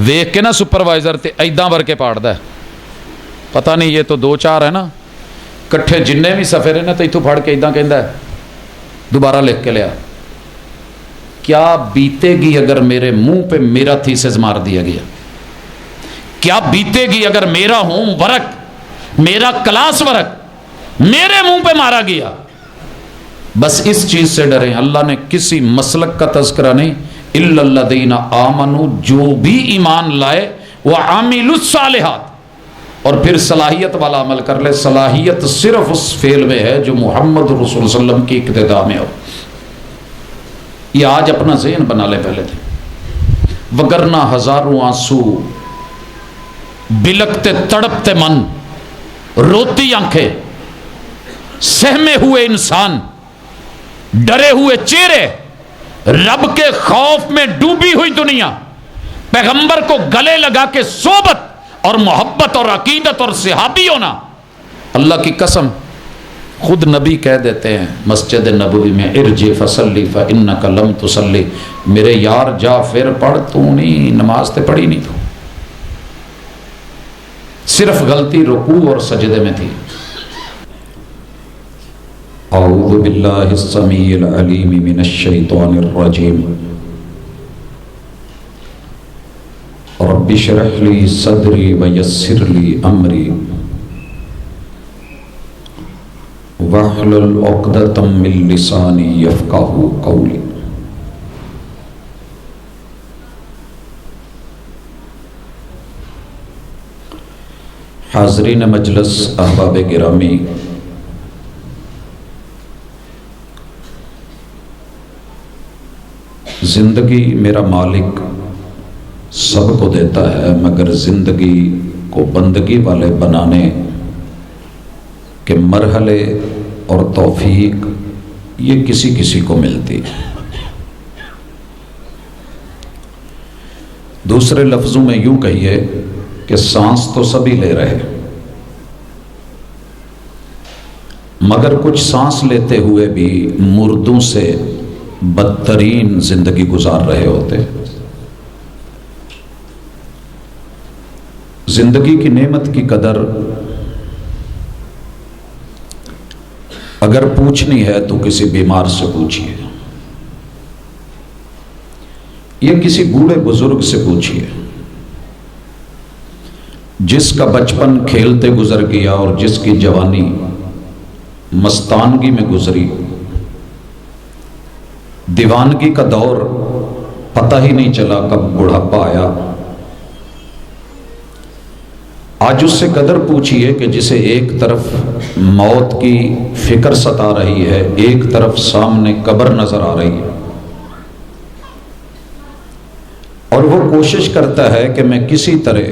ویخ کے نا سپروائزر تے ایداں ور کے پاڑدا ہے، پتہ نہیں یہ تو دو چار ہے نا کٹھے جننے بھی سفر ہے نا تو اتوں پھڑ کے ایداں کہندا ہے دوبارہ لکھ کے لیا۔ کیا بیتے گی اگر میرے منہ پہ میرا تھیسس مار دیا گیا؟ کیا بیتے گی اگر میرا ہوم ورک، میرا کلاس ورک میرے منہ پہ مارا گیا؟ بس اس چیز سے ڈریں، اللہ نے کسی مسلک کا تذکرہ نہیں، الا الذین آمنوا، جو بھی ایمان لائے، وعملوا الصالحات، اور پھر صلاحیت والا عمل کر لے۔ صلاحیت صرف اس فعل میں ہے جو محمد رسول صلی اللہ علیہ وسلم کی اقتداء میں ہو۔ یہ آج اپنا ذہن بنا لے پہلے تھے، وگرنہ ہزاروں آنسو، بلکتے تڑپتے من، روتی آنکھیں، سہمے ہوئے انسان، ڈرے ہوئے چہرے، رب کے خوف میں ڈوبی ہوئی دنیا، پیغمبر کو گلے لگا کے صحبت اور محبت اور عقیدت اور صحابی ہونا۔ اللہ کی قسم خود نبی کہہ دیتے ہیں مسجد نبوی میں، ارجع فصلی فانک لم تصلی، میرے یار جا پھر پڑھ، تو نہیں نماز تے پڑھی نہیں، تو صرف غلطی رکوع اور سجدے میں تھی۔ اعوذ باللہ السمیع العلیم من الشیطان الرجیم، رب اشرح لی صدری ویسر لی امری واحلل عقدۃ من لسانی یفقہوا قولی۔ حاضرین مجلس، احباب گرامی، زندگی میرا مالک سب کو دیتا ہے، مگر زندگی کو بندگی والے بنانے کے مرحلے اور توفیق یہ کسی کسی کو ملتی ہے۔ دوسرے لفظوں میں یوں کہیے کہ سانس تو سبھی لے رہے، مگر کچھ سانس لیتے ہوئے بھی مردوں سے بدترین زندگی گزار رہے ہوتے۔ زندگی کی نعمت کی قدر اگر پوچھنی ہے تو کسی بیمار سے پوچھیے، یا کسی بوڑھے بزرگ سے پوچھیے جس کا بچپن کھیلتے گزر گیا اور جس کی جوانی مستانگی میں گزری، دیوانگی کا دور پتہ ہی نہیں چلا کب بڑھاپا آیا۔ آج اس سے قدر پوچھئے کہ جسے ایک طرف موت کی فکر ستا رہی ہے، ایک طرف سامنے قبر نظر آ رہی ہے، اور وہ کوشش کرتا ہے کہ میں کسی طرح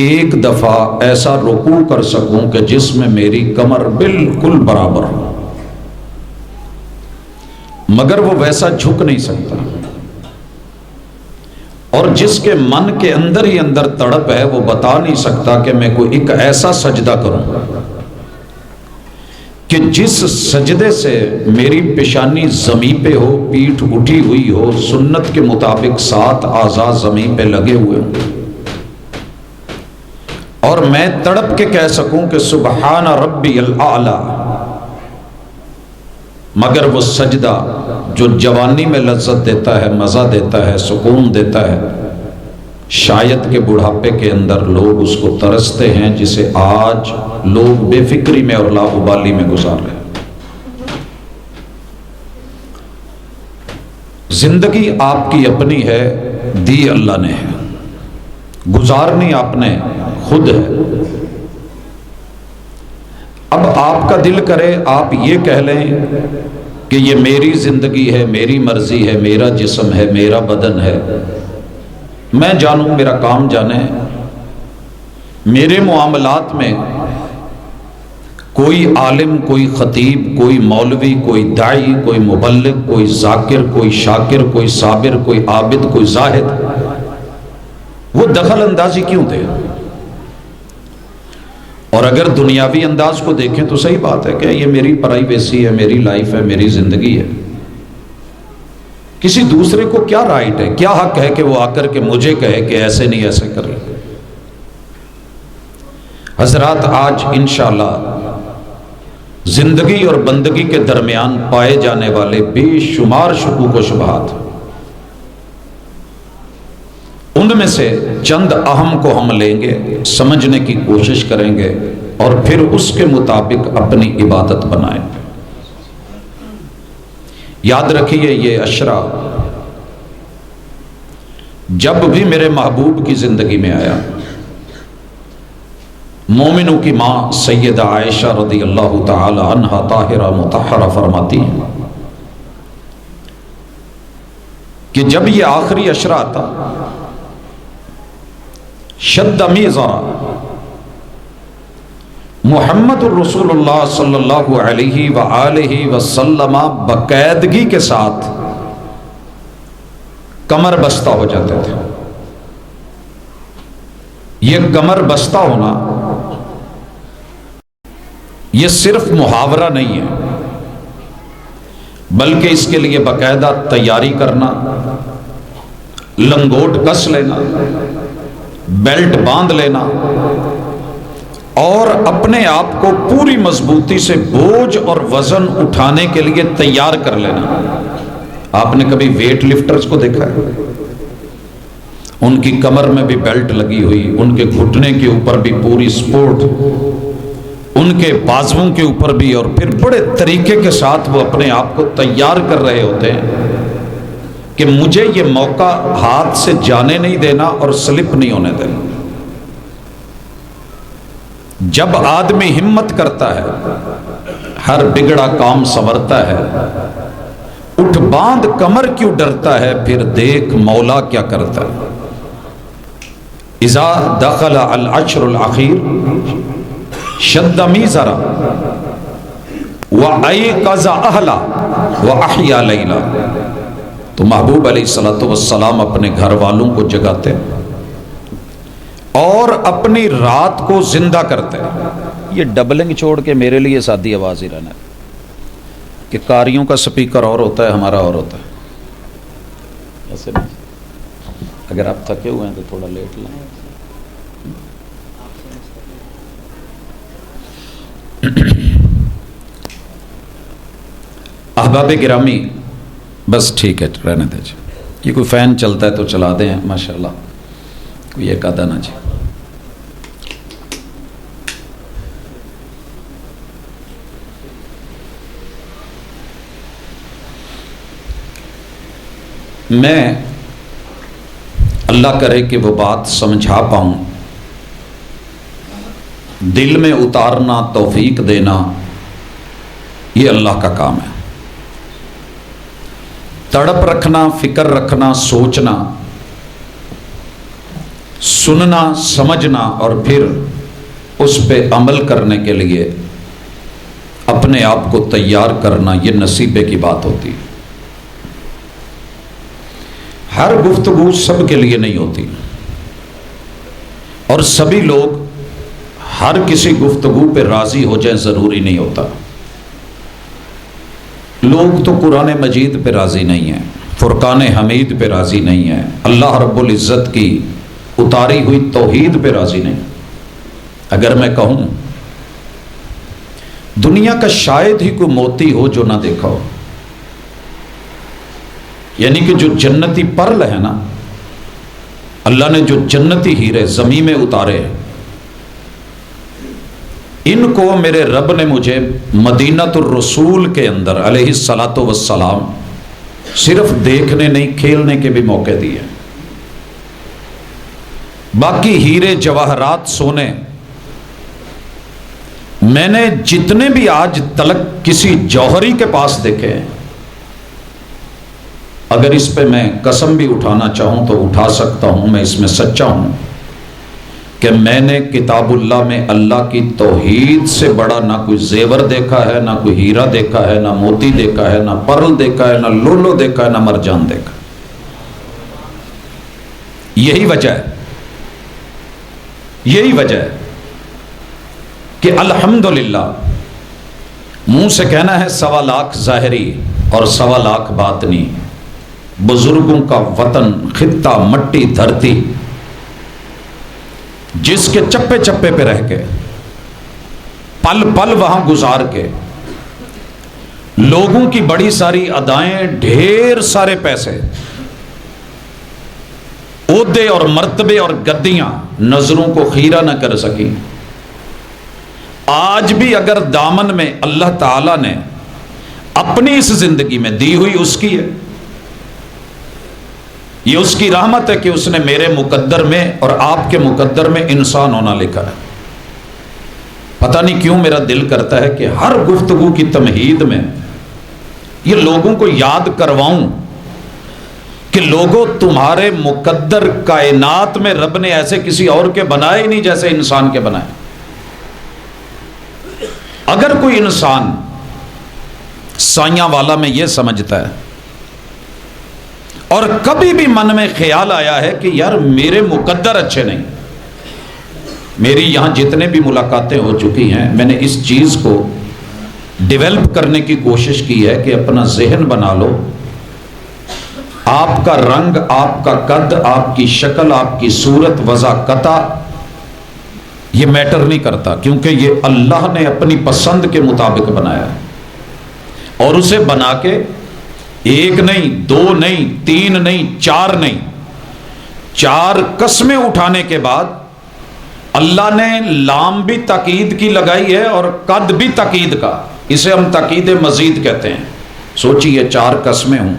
ایک دفعہ ایسا رکوع کر سکوں کہ جس میں میری کمر بالکل برابر ہو، مگر وہ ویسا جھک نہیں سکتا، اور جس کے من کے اندر ہی اندر تڑپ ہے وہ بتا نہیں سکتا کہ میں کوئی ایک ایسا سجدہ کروں کہ جس سجدے سے میری پیشانی زمین پہ ہو، پیٹھ اٹھی ہوئی ہو، سنت کے مطابق 7 اعضاء زمین پہ لگے ہوئے ہوں، اور میں تڑپ کے کہہ سکوں کہ سبحان ربی الاعلی۔ مگر وہ سجدہ جو جوانی میں لذت دیتا ہے، مزہ دیتا ہے، سکون دیتا ہے، شاید کہ بڑھاپے کے اندر لوگ اس کو ترستے ہیں، جسے آج لوگ بے فکری میں اور لاابالی میں گزار رہے ہیں۔ زندگی آپ کی اپنی ہے، دی اللہ نے ہے، گزارنی آپ نے خود ہے۔ اب آپ کا دل کرے آپ یہ کہہ لیں کہ یہ میری زندگی ہے، میری مرضی ہے، میرا جسم ہے، میرا بدن ہے، میں جانوں، میرا کام جانے، میرے معاملات میں کوئی عالم، کوئی خطیب، کوئی مولوی، کوئی داعی، کوئی مبلغ، کوئی ذاکر، کوئی شاکر، کوئی صابر، کوئی عابد، کوئی زاہد، وہ دخل اندازی کیوں دے؟ اور اگر دنیاوی انداز کو دیکھیں تو صحیح بات ہے کہ یہ میری پرائیویسی ہے، میری لائف ہے، میری زندگی ہے، کسی دوسرے کو کیا رائٹ ہے، کیا حق ہے کہ وہ آ کر کے مجھے کہے کہ ایسے نہیں ایسے کر لے؟ حضرات آج انشاءاللہ زندگی اور بندگی کے درمیان پائے جانے والے بے شمار شکوک و شبہات، ان میں سے چند اہم کو ہم لیں گے، سمجھنے کی کوشش کریں گے اور پھر اس کے مطابق اپنی عبادت بنائیں۔ یاد رکھیے یہ عشرہ جب بھی میرے محبوب کی زندگی میں آیا، مومنوں کی ماں سیدہ عائشہ رضی اللہ تعالی عنہا طاہرہ مطہرہ فرماتی ہیں کہ جب یہ آخری عشرہ آتا، شد میزرا، محمد الرسول اللہ صلی اللہ علیہ وآلہ وسلم باقاعدگی کے ساتھ کمر بستہ ہو جاتے تھے۔ یہ کمر بستہ ہونا یہ صرف محاورہ نہیں ہے، بلکہ اس کے لیے باقاعدہ تیاری کرنا، لنگوٹ کس لینا، بیلٹ باندھ لینا اور اپنے آپ کو پوری مضبوطی سے بوجھ اور وزن اٹھانے کے لیے تیار کر لینا۔ آپ نے کبھی ویٹ لفٹرز کو دیکھا ہے؟ ان کی کمر میں بھی بیلٹ لگی ہوئی، ان کے گھٹنے کے اوپر بھی پوری سپورٹ، ان کے بازوؤں کے اوپر بھی، اور پھر بڑے طریقے کے ساتھ وہ اپنے آپ کو تیار کر رہے ہوتے ہیں کہ مجھے یہ موقع ہاتھ سے جانے نہیں دینا اور سلپ نہیں ہونے دینا۔ جب آدمی ہمت کرتا ہے، ہر بگڑا کام سنورتا ہے۔ اٹھ باندھ کمر کیوں ڈرتا ہے، پھر دیکھ مولا کیا کرتا ہے۔ اذا دخل العشر الاخیر شد میزرا وایقظ اہلا واحیا لیلا۔ تو محبوب علیہ الصلوۃ والسلام اپنے گھر والوں کو جگاتے اور اپنی رات کو زندہ کرتے۔ یہ ڈبلنگ چھوڑ کے میرے لیے سادی آواز ہی رہنا ہے کہ قاریوں کا سپیکر اور ہوتا ہے، ہمارا اور ہوتا ہے۔ ایسے نہیں، اگر آپ تھکے ہوئے ہیں تو تھوڑا لیٹ لیں۔ احباب گرامی، بس ٹھیک ہے، رہنے دیجیے۔ یہ کوئی فین چلتا ہے تو چلا دیں، ماشاءاللہ کوئی ایک آدھا نہ جی۔ میں اللہ کرے کہ وہ بات سمجھا پاؤں، دل میں اتارنا، توفیق دینا، یہ اللہ کا کام ہے۔ تڑپ رکھنا، فکر رکھنا، سوچنا، سننا، سمجھنا اور پھر اس پہ عمل کرنے کے لیے اپنے آپ کو تیار کرنا، یہ نصیبے کی بات ہوتی ہے۔ ہر گفتگو سب کے لیے نہیں ہوتی، اور سبھی لوگ ہر کسی گفتگو پہ راضی ہو جائیں ضروری نہیں ہوتا۔ لوگ تو قرآن مجید پہ راضی نہیں ہیں، فرقان حمید پہ راضی نہیں ہیں، اللہ رب العزت کی اتاری ہوئی توحید پہ راضی نہیں۔ اگر میں کہوں دنیا کا شاید ہی کوئی موتی ہو جو نہ دیکھا ہو، یعنی کہ جو جنتی پرل ہے نا، اللہ نے جو جنتی ہیرے زمین میں اتارے، ان کو میرے رب نے مجھے مدینۃ الرسول کے اندر علیہ الصلاۃ والسلام صرف دیکھنے نہیں، کھیلنے کے بھی موقع دیے۔ باقی ہیرے جواہرات سونے میں نے جتنے بھی آج تلک کسی جوہری کے پاس دیکھے ہیں، اگر اس پہ میں قسم بھی اٹھانا چاہوں تو اٹھا سکتا ہوں، میں اس میں سچا ہوں کہ میں نے کتاب اللہ میں اللہ کی توحید سے بڑا نہ کوئی زیور دیکھا ہے، نہ کوئی ہیرا دیکھا ہے، نہ موتی دیکھا ہے، نہ پرل دیکھا ہے، نہ لولو دیکھا ہے، نہ مرجان دیکھا۔ یہی وجہ ہے، یہی وجہ ہے کہ الحمدللہ منہ سے کہنا ہے 1.25 لاکھ ظاہری اور 1.25 لاکھ باطنی، بزرگوں کا وطن، خطہ، مٹی، دھرتی، جس کے چپے چپے پہ رہ کے، پل پل وہاں گزار کے، لوگوں کی بڑی ساری ادائیں، ڈھیر سارے پیسے، عہدے اور مرتبے اور گدیاں نظروں کو خیرہ نہ کر سکیں۔ آج بھی اگر دامن میں اللہ تعالیٰ نے اپنی اس زندگی میں دی ہوئی اس کی ہے، یہ اس کی رحمت ہے کہ اس نے میرے مقدر میں اور آپ کے مقدر میں انسان ہونا لکھا ہے۔ پتہ نہیں کیوں میرا دل کرتا ہے کہ ہر گفتگو کی تمہید میں یہ لوگوں کو یاد کرواؤں کہ لوگوں، تمہارے مقدر کائنات میں رب نے ایسے کسی اور کے بنائے ہی نہیں جیسے انسان کے بنائے۔ اگر کوئی انسان سائیاں والا میں یہ سمجھتا ہے اور کبھی بھی من میں خیال آیا ہے کہ یار میرے مقدر اچھے نہیں، میری یہاں جتنے بھی ملاقاتیں ہو چکی ہیں، میں نے اس چیز کو ڈیولپ کرنے کی کوشش کی ہے کہ اپنا ذہن بنا لو، آپ کا رنگ، آپ کا قد، آپ کی شکل، آپ کی صورت، وضاقتہ یہ میٹر نہیں کرتا، کیونکہ یہ اللہ نے اپنی پسند کے مطابق بنایا ہے، اور اسے بنا کے ایک نہیں، دو نہیں، تین نہیں، چار نہیں، 4 قسمیں اٹھانے کے بعد اللہ نے لام بھی تاکید کی لگائی ہے اور قد بھی تاکید کا، اسے ہم تاکید مزید کہتے ہیں۔ سوچئے 4 قسمیں ہوں،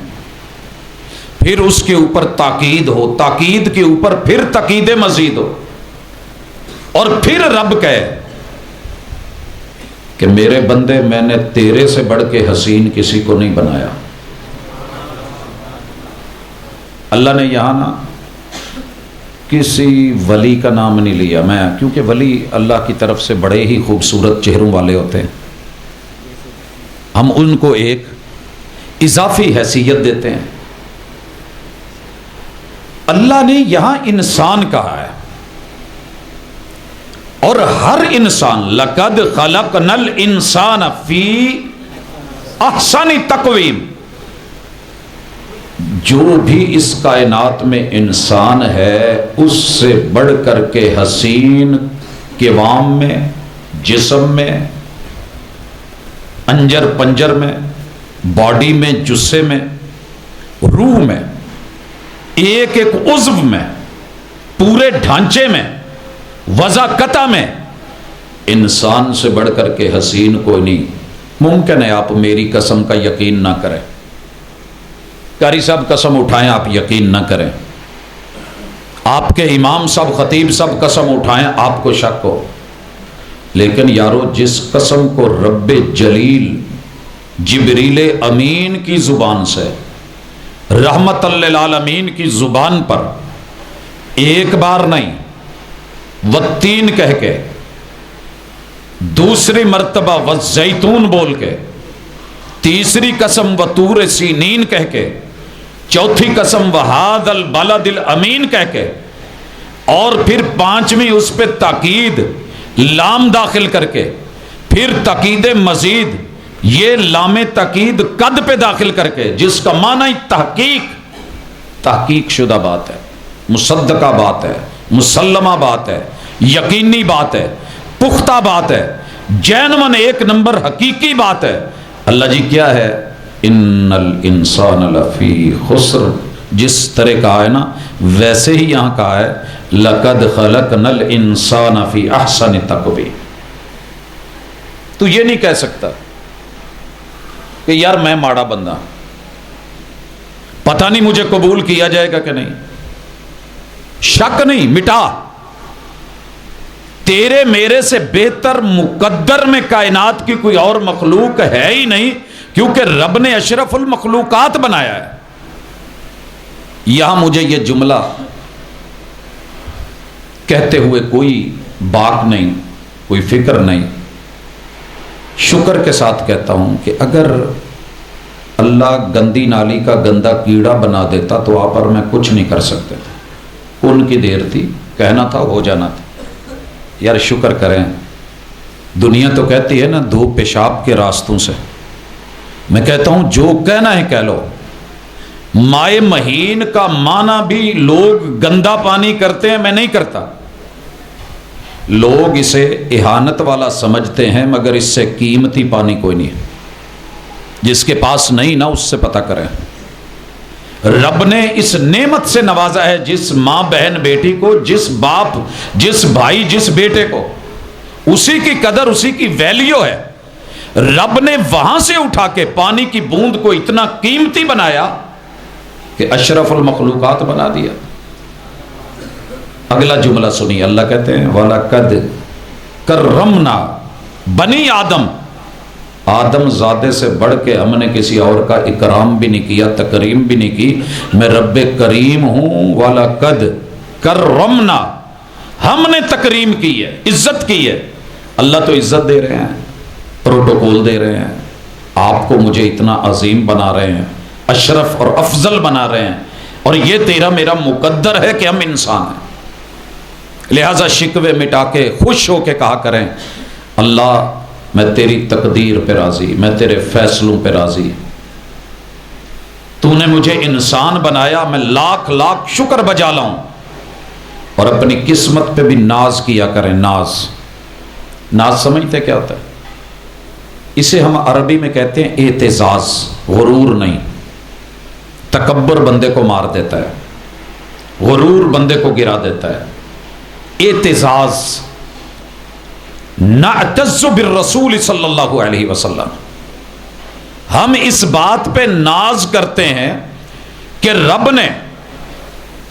پھر اس کے اوپر تاکید ہو، تاکید کے اوپر پھر تاکید مزید ہو، اور پھر رب کہے کہ میرے بندے، میں نے تیرے سے بڑھ کے حسین کسی کو نہیں بنایا۔ اللہ نے یہاں نا کسی ولی کا نام نہیں لیا، میں کیونکہ ولی اللہ کی طرف سے بڑے ہی خوبصورت چہروں والے ہوتے ہیں، ہم ان کو ایک اضافی حیثیت دیتے ہیں۔ اللہ نے یہاں انسان کہا ہے، اور ہر انسان، لقد خلقنا الانسان فی احسن تقویم، جو بھی اس کائنات میں انسان ہے اس سے بڑھ کر کے حسین، قوام میں، جسم میں، انجر پنجر میں، باڈی میں، جسے میں، روح میں، ایک ایک عضو میں، پورے ڈھانچے میں، وضاقتہ میں، انسان سے بڑھ کر کے حسین کوئی نہیں۔ ممکن ہے آپ میری قسم کا یقین نہ کریں، قاری صاحب قسم اٹھائیں آپ یقین نہ کریں، آپ کے امام صاحب، خطیب صاحب قسم اٹھائیں آپ کو شک ہو، لیکن یارو جس قسم کو رب جلیل جبریل امین کی زبان سے، رحمت للعالمین کی زبان پر ایک بار نہیں والتین کہہ کے، دوسری مرتبہ والزیتون بول کے، تیسری قسم وطور سینین کہہ کے، چوتھی قسم وہاد البلد الامین کہہ کے، اور پھر 5ویں اس پہ تاکید لام داخل کر کے، پھر تاکید مزید، یہ لام تاکید قد پہ داخل کر کے، جس کا معنی تحقیق شدہ بات ہے، مصدقہ بات ہے، مسلمہ بات ہے، یقینی بات ہے، پختہ بات ہے، جینون ایک نمبر حقیقی بات ہے۔ اللہ جی کیا ہے؟ ان الانسان لفی خسر، جس طرح کہا ہے نا ویسے ہی یہاں کہا ہے لقد خلقنا الانسان فی احسن تقویم۔ تو یہ نہیں کہہ سکتا کہ یار میں ماڑا بندہ، پتہ نہیں مجھے قبول کیا جائے گا کہ نہیں۔ شک نہیں، مٹا، تیرے میرے سے بہتر مقدر میں کائنات کی کوئی اور مخلوق ہے ہی نہیں، کیونکہ رب نے اشرف المخلوقات بنایا ہے۔ یہاں مجھے یہ جملہ کہتے ہوئے کوئی باک نہیں، کوئی فکر نہیں، شکر کے ساتھ کہتا ہوں کہ اگر اللہ گندی نالی کا گندا کیڑا بنا دیتا تو آپ اور میں کچھ نہیں کر سکتے تھے، ان کی دیر تھی، کہنا تھا ہو جانا تھا۔ یار شکر کریں، دنیا تو کہتی ہے نا دو پیشاب کے راستوں سے، میں کہتا ہوں جو کہنا ہے کہہ لو، مائے مہین کا معنی بھی لوگ گندا پانی کرتے ہیں، میں نہیں کرتا. لوگ اسے اہانت والا سمجھتے ہیں، مگر اس سے قیمتی پانی کوئی نہیں ہے. جس کے پاس نہیں نا اس سے پتہ کریں. رب نے اس نعمت سے نوازا ہے، جس ماں بہن بیٹی کو، جس باپ جس بھائی جس بیٹے کو، اسی کی قدر اسی کی ویلیو ہے. رب نے وہاں سے اٹھا کے پانی کی بوند کو اتنا قیمتی بنایا کہ اشرف المخلوقات بنا دیا. اگلا جملہ سنیے، اللہ کہتے ہیں وَلَقَدْ كَرَّمْنَا بنی آدم. آدم زادے سے بڑھ کے ہم نے کسی اور کا اکرام بھی نہیں کیا، تکریم بھی نہیں کی. میں رب کریم ہوں. وَلَقَدْ كَرَّمْنَا، ہم نے تکریم کی ہے، عزت کی ہے. اللہ تو عزت دے رہے ہیں، پروٹوکول دے رہے ہیں، آپ کو مجھے اتنا عظیم بنا رہے ہیں، اشرف اور افضل بنا رہے ہیں، اور یہ تیرا میرا مقدر ہے کہ ہم انسان ہیں. لہذا شکوے مٹا کے خوش ہو کے کہا کریں اللہ میں تیری تقدیر پہ راضی، میں تیرے فیصلوں پہ راضی. تو نے مجھے انسان بنایا، میں لاکھ لاکھ شکر بجا لاؤں. اور اپنی قسمت پہ بھی ناز کیا کریں. ناز سمجھتے کیا ہوتا ہے؟ اسے ہم عربی میں کہتے ہیں اعتزاز. غرور نہیں، تکبر بندے کو مار دیتا ہے، غرور بندے کو گرا دیتا ہے. اعتزاز، نعتز بالرسول صلی اللہ علیہ وسلم. ہم اس بات پہ ناز کرتے ہیں کہ رب نے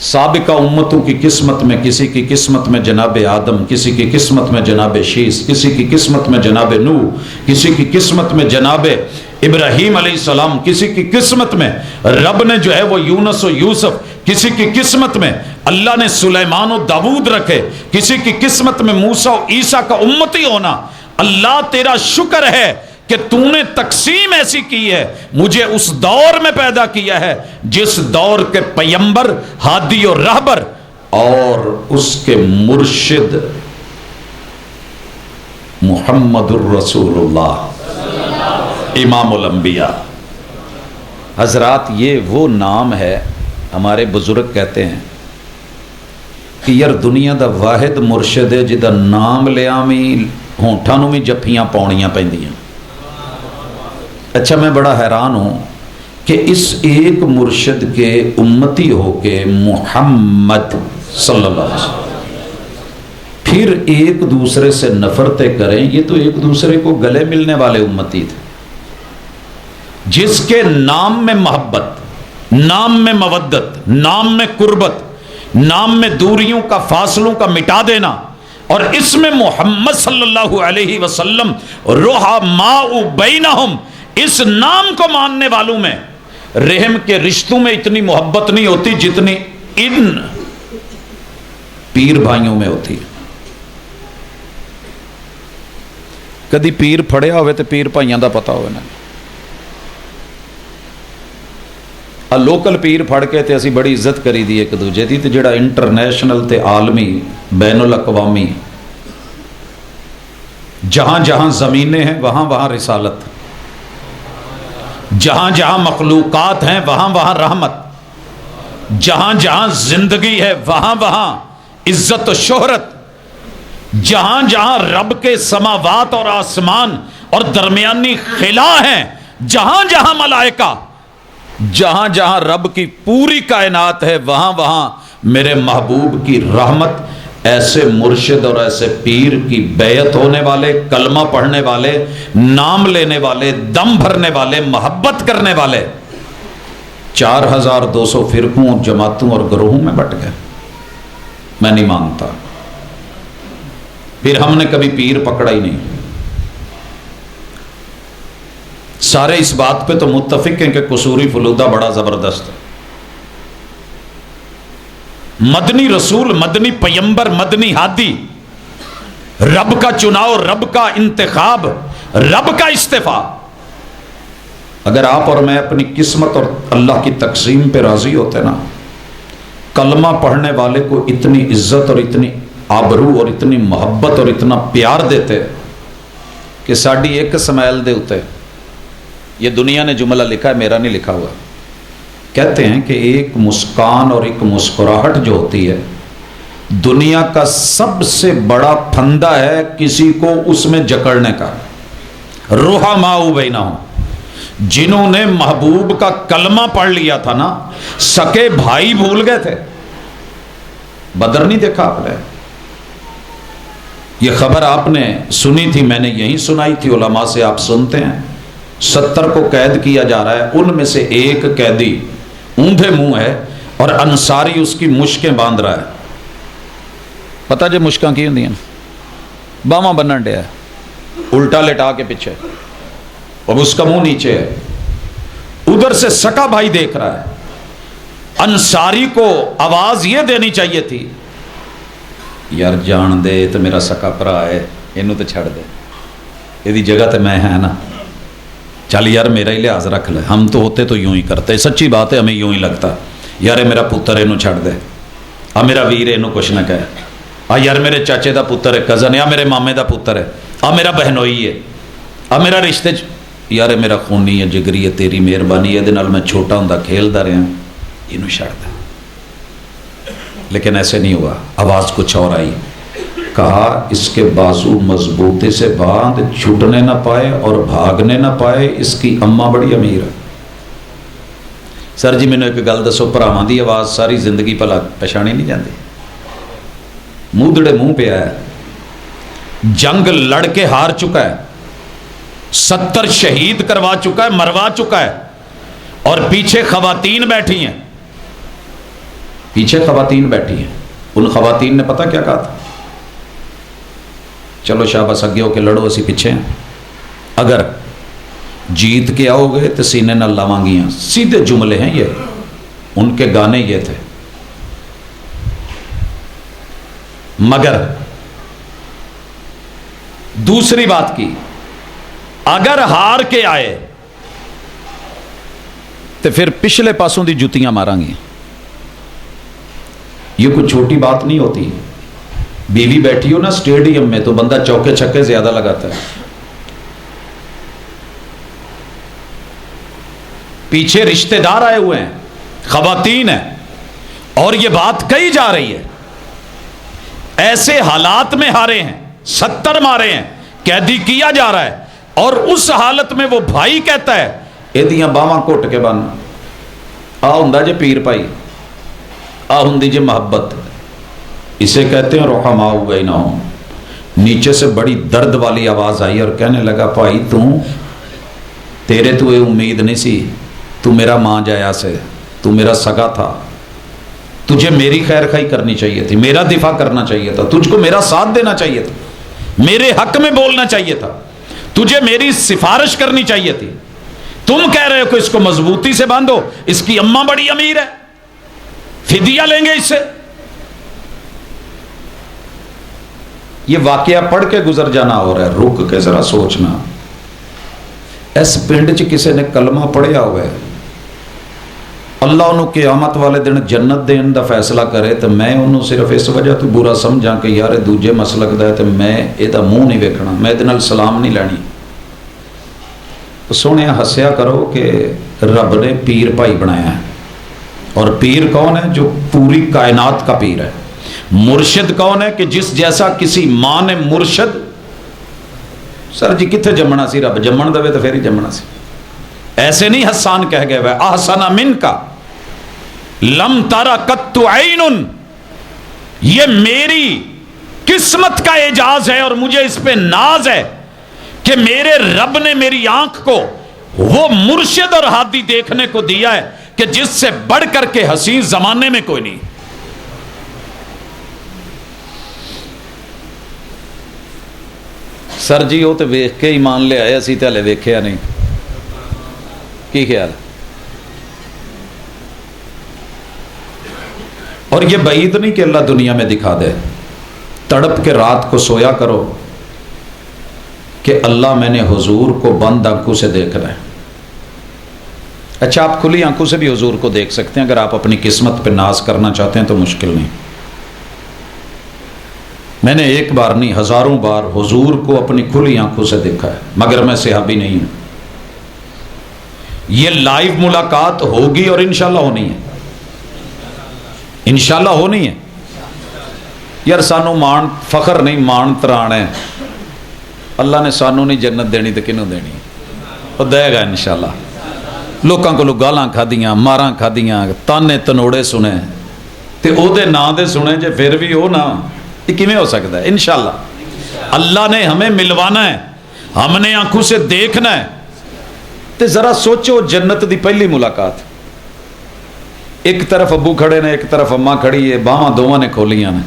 سابقہ امتوں کی قسمت میں، کسی کی قسمت میں جناب آدم، کسی کی قسمت میں جناب شیس، کسی کی قسمت میں جناب نوح، کسی کی قسمت میں جناب ابراہیم علیہ السلام، کسی کی قسمت میں رب نے جو ہے وہ یونس و یوسف، کسی کی قسمت میں اللہ نے سلیمان و داود رکھے، کسی کی قسمت میں موسیٰ و عیسیٰ کا امتی ہونا. اللہ تیرا شکر ہے کہ تو نے تقسیم ایسی کی ہے، مجھے اس دور میں پیدا کیا ہے جس دور کے پیمبر، ہادی اور رہبر اور اس کے مرشد محمد الرسول اللہ امام الانبیاء. حضرات یہ وہ نام ہے، ہمارے بزرگ کہتے ہیں کہ یار دنیا دا واحد مرشد ہے جدا نام لیا بھی ہونٹاں نوں بھی جفیاں پاؤنیاں پیندیاں. اچھا میں بڑا حیران ہوں کہ اس ایک مرشد کے امتی ہو کے محمد صلی اللہ علیہ وسلم پھر ایک دوسرے سے نفرتیں کریں. یہ تو ایک دوسرے کو گلے ملنے والے امتی تھے. جس کے نام میں محبت، نام میں مودت، نام میں قربت، نام میں دوریوں کا، فاصلوں کا مٹا دینا، اور اس میں محمد صلی اللہ علیہ وسلم رحماء بینہم، اس نام کو ماننے والوں میں رحم کے رشتوں میں اتنی محبت نہیں ہوتی جتنی ان پیر بھائیوں میں ہوتی. کدی پیر پھڑیا ہوئے تو پیر بھائیاں دا پتا ہوئے نا. لوکل پیر پھڑ کے تے اسی بڑی عزت کری دی ایک دوجے دی، تے جڑا انٹرنیشنل تے عالمی بین الاقوامی جہاں جہاں زمینیں ہیں وہاں وہاں رسالت، جہاں جہاں مخلوقات ہیں وہاں وہاں رحمت، جہاں جہاں زندگی ہے وہاں وہاں عزت و شہرت، جہاں جہاں رب کے سماوات اور آسمان اور درمیانی خلا ہیں، جہاں جہاں ملائکہ، جہاں جہاں رب کی پوری کائنات ہے وہاں وہاں میرے محبوب کی رحمت. ایسے مرشد اور ایسے پیر کی بیعت ہونے والے، کلمہ پڑھنے والے، نام لینے والے، دم بھرنے والے، محبت کرنے والے 4200 فرقوں، جماعتوں اور گروہوں میں بٹ گئے. میں نہیں مانتا. پھر ہم نے کبھی پیر پکڑا ہی نہیں. سارے اس بات پہ تو متفق ہیں کہ قصوری فلودہ بڑا زبردست ہے. مدنی رسول، مدنی پیمبر، مدنی ہادی، رب کا چناؤ، رب کا انتخاب، رب کا استفاء. اگر آپ اور میں اپنی قسمت اور اللہ کی تقسیم پہ راضی ہوتے نا، کلمہ پڑھنے والے کو اتنی عزت اور اتنی آبرو اور اتنی محبت اور اتنا پیار دیتے کہ ساڑی ایک سمیل دے ہوتے. یہ دنیا نے جملہ لکھا ہے، میرا نہیں لکھا ہوا. کہتے ہیں کہ ایک مسکان اور ایک مسکراہٹ جو ہوتی ہے دنیا کا سب سے بڑا پھندا ہے کسی کو اس میں جکڑنے کا. رحماء بینہم، جنہوں نے محبوب کا کلمہ پڑھ لیا تھا نا، سکے بھائی بھول گئے تھے. بدر نہیں دیکھا آپ نے؟ یہ خبر آپ نے سنی تھی، میں نے یہی سنائی تھی، علماء سے آپ سنتے ہیں. 70 کو قید کیا جا رہا ہے، ان میں سے ایک قیدی اونھے منہ ہے اور انصاری اس کی مشکیں باندھ رہا ہے. پتہ جی مشکاں کی ہوندی ہیں؟ باواں بنن ڈیا ہے الٹا لٹا کے پیچھے، اور اس کا منہ نیچے ہے. ادھر سے سکا بھائی دیکھ رہا ہے. انصاری کو آواز یہ دینی چاہیے تھی، یار جان دے تو میرا سکا بھرا ہے، اینوں تو چھڑ دے، یہ جگہ تے میں ہے نا، چل یار میرا ہی لحاظ رکھ لے. ہم تو ہوتے تو یوں ہی کرتے، سچی بات ہے، ہمیں یوں ہی لگتا یار میرا پتر اینوں چھڑ دے، آ میرا ویر اینوں کچھ نہ کہے، آ یار میرے چاچے دا پتر ہے، کزن ہے، آ میرے مامے دا پتر ہے، آ میرا بہنوئی ہے، آ میرا رشتے یار میرا خونی ہے، جگری ہے، تیری مہربانی ہے، نال میں چھوٹا ہوں کھیلدا رہا، اینوں چھڑ دے. لیکن ایسے نہیں ہوا، آواز کچھ اور آئی. کہا اس کے بازو مضبوطی سے باندھ، چھوٹنے نہ پائے اور بھاگنے نہ پائے، اس کی اماں بڑی امیر ہے. سر جی مینوں ایک گل دسو، بھراواں دی آواز ساری زندگی بھلا پہچانی نہیں جاندی؟ مودڑے منہ پہ ہے، جنگ لڑ کے ہار چکا ہے، 70 شہید کروا چکا ہے، مروا چکا ہے، اور پیچھے خواتین بیٹھی ہیں، پیچھے خواتین بیٹھی ہیں. ان خواتین نے پتہ کیا کہا تھا؟ چلو شاباش اگے ہو کے لڑو، اسی پیچھے ہیں، اگر جیت کے آؤ گے تو سینے نہ لاواں گیاں. سیدھے جملے ہیں یہ، ان کے گانے یہ تھے. مگر دوسری بات کی، اگر ہار کے آئے تو پھر پچھلے پاسوں دی جتیاں ماراں گی. یہ کوئی چھوٹی بات نہیں ہوتی. بیوی بیٹھی ہو نا اسٹیڈیم میں تو بندہ چوکے چھکے زیادہ لگاتا ہے. پیچھے رشتہ دار آئے ہوئے ہیں، خواتین ہیں، اور یہ بات کہی جا رہی ہے. ایسے حالات میں ہارے ہیں، 70 مارے ہیں، قیدی کیا جا رہا ہے، اور اس حالت میں وہ بھائی کہتا ہے ایدیاں باواں گھٹ کے بن. آ ہوندا جے پیر بھائی، آ ہوندی جے محبت. اسے کہتے ہیں رحماء بینہم. نیچے سے بڑی درد والی آواز آئی اور کہنے لگا بھائی تیرے تو یہ امید نہیں سی، تو میرا ماں جایا سے، تو میرا سگا تھا، تجھے میری خیر خواہی کرنی چاہیے تھی، میرا دفاع کرنا چاہیے تھا، تجھ کو میرا ساتھ دینا چاہیے تھا، میرے حق میں بولنا چاہیے تھا، تجھے میری سفارش کرنی چاہیے تھی. تم کہہ رہے ہو کہ اس کو مضبوطی سے باندھو، اس کی اماں بڑی امیر ہے، فدیہ لیں گے اس سے. یہ واقعہ پڑھ کے گزر جانا ہو رہا ہے، رک کے ذرا سوچنا. اس پنڈ چ کسی نے کلمہ پڑھیا ہوا ہے، اللہ انہوں قیامت والے دن جنت دین دا فیصلہ کرے تو میں انہوں صرف اس وجہ تو برا سمجھا کہ یار دوجے مسلک دا ہے تو میں یہ منہ نہیں ویکھنا، میں یہ سلام نہیں لینی. سونے ہسیا کرو کہ رب نے پیر بھائی بنایا ہے، اور پیر کون ہے؟ جو پوری کائنات کا پیر ہے. مرشد کون ہے؟ کہ جس جیسا کسی ماں نے مرشد. سر جی کتنے جمنا سی، رب جمن دے تو پھر ہی جمنا سی. ایسے نہیں حسان کہہ گئے وہ احسن من کا لم ترا قط عین. یہ میری قسمت کا اعجاز ہے اور مجھے اس پہ ناز ہے کہ میرے رب نے میری آنکھ کو وہ مرشد اور ہادی دیکھنے کو دیا ہے کہ جس سے بڑھ کر کے حسین زمانے میں کوئی نہیں. سر جی وہ تو ویکھ کے ایمان لے آئے، اسی تے ہلے ویکھیا نہیں. کی خیال؟ اور یہ بعید نہیں کہ اللہ دنیا میں دکھا دے. تڑپ کے رات کو سویا کرو کہ اللہ میں نے حضور کو بند آنکھوں سے دیکھنا ہے. اچھا آپ کھلی آنکھوں سے بھی حضور کو دیکھ سکتے ہیں، اگر آپ اپنی قسمت پہ ناز کرنا چاہتے ہیں تو مشکل نہیں. میں نے ایک بار نہیں ہزاروں بار حضور کو اپنی کھلی آنکھوں سے دیکھا ہے، مگر میں صحابی نہیں ہوں. یہ لائیو ملاقات ہوگی اور انشاءاللہ ہونی ہے، انشاءاللہ ہونی ہے۔ یار سانو مان فخر نہیں، مان تران ہے، اللہ نے سانو نہیں جنت دینی تو کنوں دینی؟ وہ دے گا انشاءاللہ۔ لوکاں کو گالاں کھادیاں، ماراں کھادیاں، تانے تنوڑے سنے تے او دے نا دے سنے جے پھر بھی او نا، یہ کیویں ہو سکتا ہے؟ انشاءاللہ اللہ نے ہمیں ملوانا ہے، ہم نے آنکھوں سے دیکھنا ہے۔ تے ذرا سوچو جنت دی پہلی ملاقات، ایک طرف ابو کھڑے نے، ایک طرف اماں کھڑی ہے، باواں دوواں نے کھولیاں نے،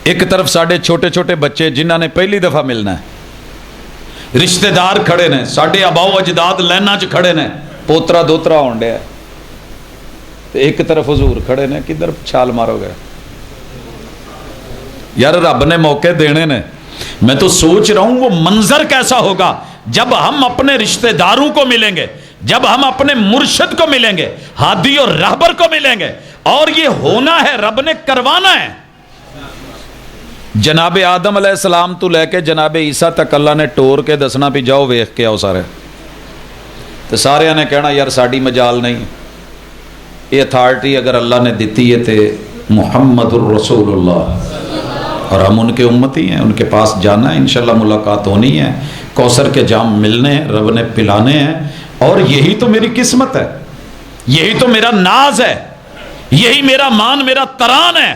ایک طرف ساڈے چھوٹے چھوٹے بچے جنہاں نے پہلی دفعہ ملنا ہے، رشتہ دار کھڑے نے، ساڈے آباؤ اجداد لائناں چ کھڑے نے، پوترا دوترا ہون ڈیا، ایک طرف حضور کھڑے نے، کدھر چھال مارو گے؟ یار رب نے موقع دینے نے، میں تو سوچ رہا ہوں وہ منظر کیسا ہوگا جب ہم اپنے رشتہ داروں کو ملیں گے، جب ہم اپنے مرشد کو ملیں گے، ہادی اور رہبر کو ملیں گے، اور یہ ہونا ہے، رب نے کروانا ہے۔ جناب آدم علیہ السلام تو لے کے جناب عیسیٰ تک اللہ نے ٹور کے دسنا بھی جاؤ ویخ کے آؤ سارے، تو سارے نے کہنا یار ساڑی مجال نہیں، یہ اتھارٹی اگر اللہ نے دیتی ہے تے محمد الرسول اللہ، اور ہم ان کے امتی ہیں، ان کے پاس جانا ہے، انشاءاللہ ملاقات ہونی ہے، کوثر کے جام ملنے ہیں، رب نے پلانے ہیں، اور یہی تو میری قسمت ہے، یہی تو میرا ناز ہے، یہی میرا مان، میرا تران ہے،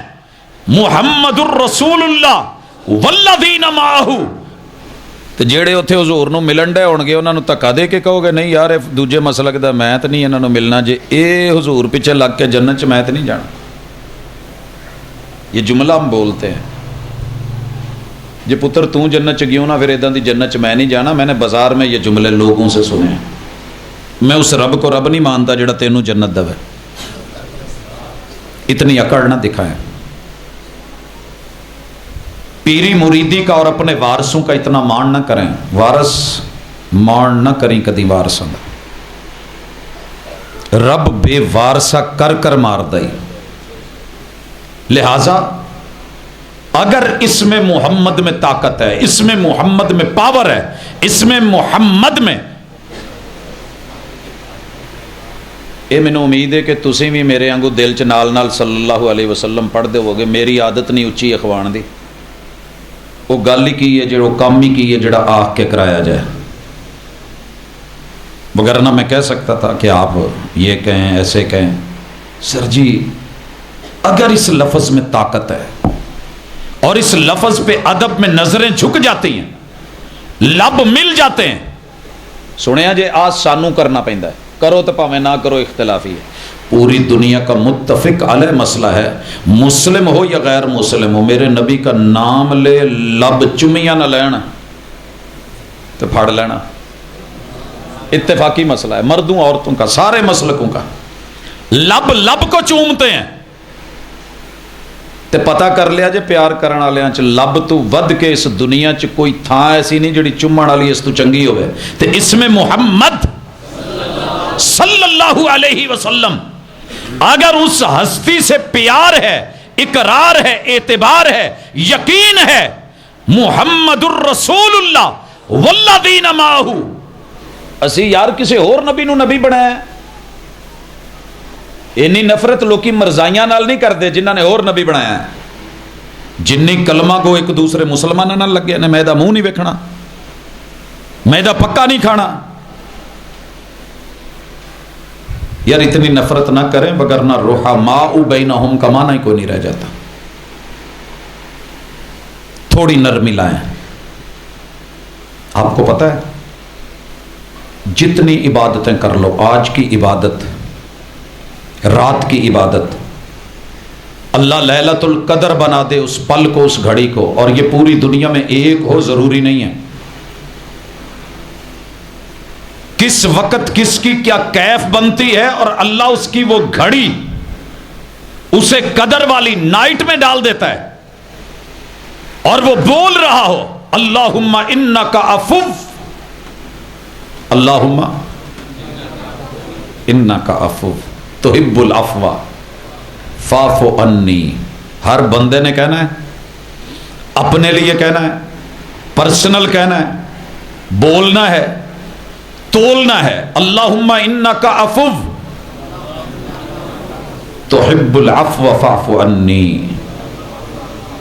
محمد الرسول اللہ والذین معہ۔ تو جیڑے اتھے حضور نو ملن ڈے ہون گے انہاں نو تکا دے کے کہو گے نہیں یار دوجے مسلک دا میں تے نہیں انہاں نو ملنا، جے اے حضور پیچھے لگ کے جنت چ میں تے نہیں جانا۔ یہ جملہ ہم بولتے ہیں، جے پتر تو جنت چ گیوں نا پھر اداں دی جنت چ میں نہیں جانا۔ میں نے بازار میں یہ جملے لوگوں سے سنے ہیں، میں اس رب کو رب نہیں مانتا جڑا تینوں جنت دے، اتنی اکڑ نہ دکھائیں۔ پیری مریدی کا اور اپنے وارثوں کا اتنا مان نہ کریں، وارث مان نہ کریں کدی وارثوں کا، رب بے وارثہ کر کر مار دے۔ لہذا اگر اس میں محمد میں طاقت ہے، اس میں محمد میں پاور ہے، اس میں محمد میں، یہ مینوں امید ہے کہ تسی بھی میرے آنگو دل چ نال نال صلی اللہ علیہ وسلم پڑھ دے ہوگے۔ میری عادت نہیں اچھی اخوان دی، وہ گل ہی کی ہے جو کام ہی کی ہے جڑا آہ کے کرایا جائے، وگرنہ میں کہہ سکتا تھا کہ آپ یہ کہیں ایسے کہیں۔ سر جی اگر اس لفظ میں طاقت ہے اور اس لفظ پہ ادب میں نظریں جھک جاتی ہیں، لب مل جاتے ہیں، سنیا جے آج سانو کرنا پیندا ہے، کرو تو پاویں نہ کرو اختلافی ہے، پوری دنیا کا متفق علیہ مسئلہ ہے، مسلم ہو یا غیر مسلم ہو، میرے نبی کا نام لے لب چمیاں نہ لینا تو پھاڑ لینا، اتفاقی مسئلہ ہے، مردوں عورتوں کا، سارے مسلکوں کا، لب لب کو چومتے ہیں، تے پتہ کر لیا جے پیار کرن والیاں چ لب تو ود کے اس دنیا چ کوئی تھاں ایسی نہیں جڑی چومن والی اس تو چنگی ہوئے، تے اس میں محمد صلی اللہ علیہ وسلم اگر اس ہستی سے پیار ہے، اقرار ہے، اعتبار ہے، یقین ہے، محمد الرسول اللہ والذین معہ، اسی یار کسی اور نبی نو نبی بنایا ہے۔ اینی نفرت لوکی مرزائیاں نال نہیں کرتے جنہاں نے اور نبی بنایا ہے، جنی کلمہ کو ایک دوسرے مسلمانوں نال لگے نے، میدا منہ نہیں ویکھنا، میدا پکا نہیں کھانا۔ یار اتنی نفرت نہ کریں وگرنہ رحماء بینہم کا معنی ہی کوئی نہیں رہ جاتا، تھوڑی نرمی لائیں۔ آپ کو پتہ ہے جتنی عبادتیں کر لو، آج کی عبادت، رات کی عبادت، اللہ لیلۃ القدر بنا دے اس پل کو، اس گھڑی کو، اور یہ پوری دنیا میں ایک ہو ضروری نہیں ہے، کس وقت کس کی کیا کیف بنتی ہے، اور اللہ اس کی وہ گھڑی اسے قدر والی نائٹ میں ڈال دیتا ہے، اور وہ بول رہا ہو اللہم انکا عفو، اللہم انکا عفو تحب العفو فاعف عنی۔ ہر بندے نے کہنا ہے، اپنے لیے کہنا ہے، پرسنل کہنا ہے، بولنا ہے، تولنا ہے. اللہم انکا عفو تحب العفو فاعف عنی.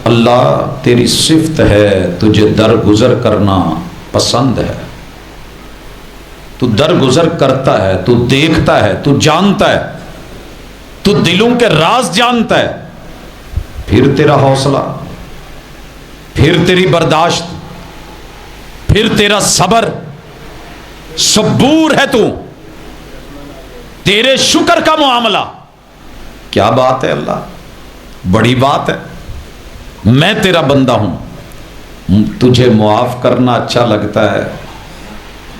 اللہ تیری صفت ہے تجھے درگزر کرنا پسند ہے. تو درگزر کرتا ہے, تو دیکھتا ہے, تو جانتا ہے, تو دلوں کے راز جانتا ہے. پھر تیرا حوصلہ, پھر تیری برداشت, پھر تیرا صبر. صبور ہے تو, تیرے شکر کا معاملہ. کیا بات ہے اللہ, بڑی بات ہے. میں تیرا بندہ ہوں, تجھے معاف کرنا اچھا لگتا ہے.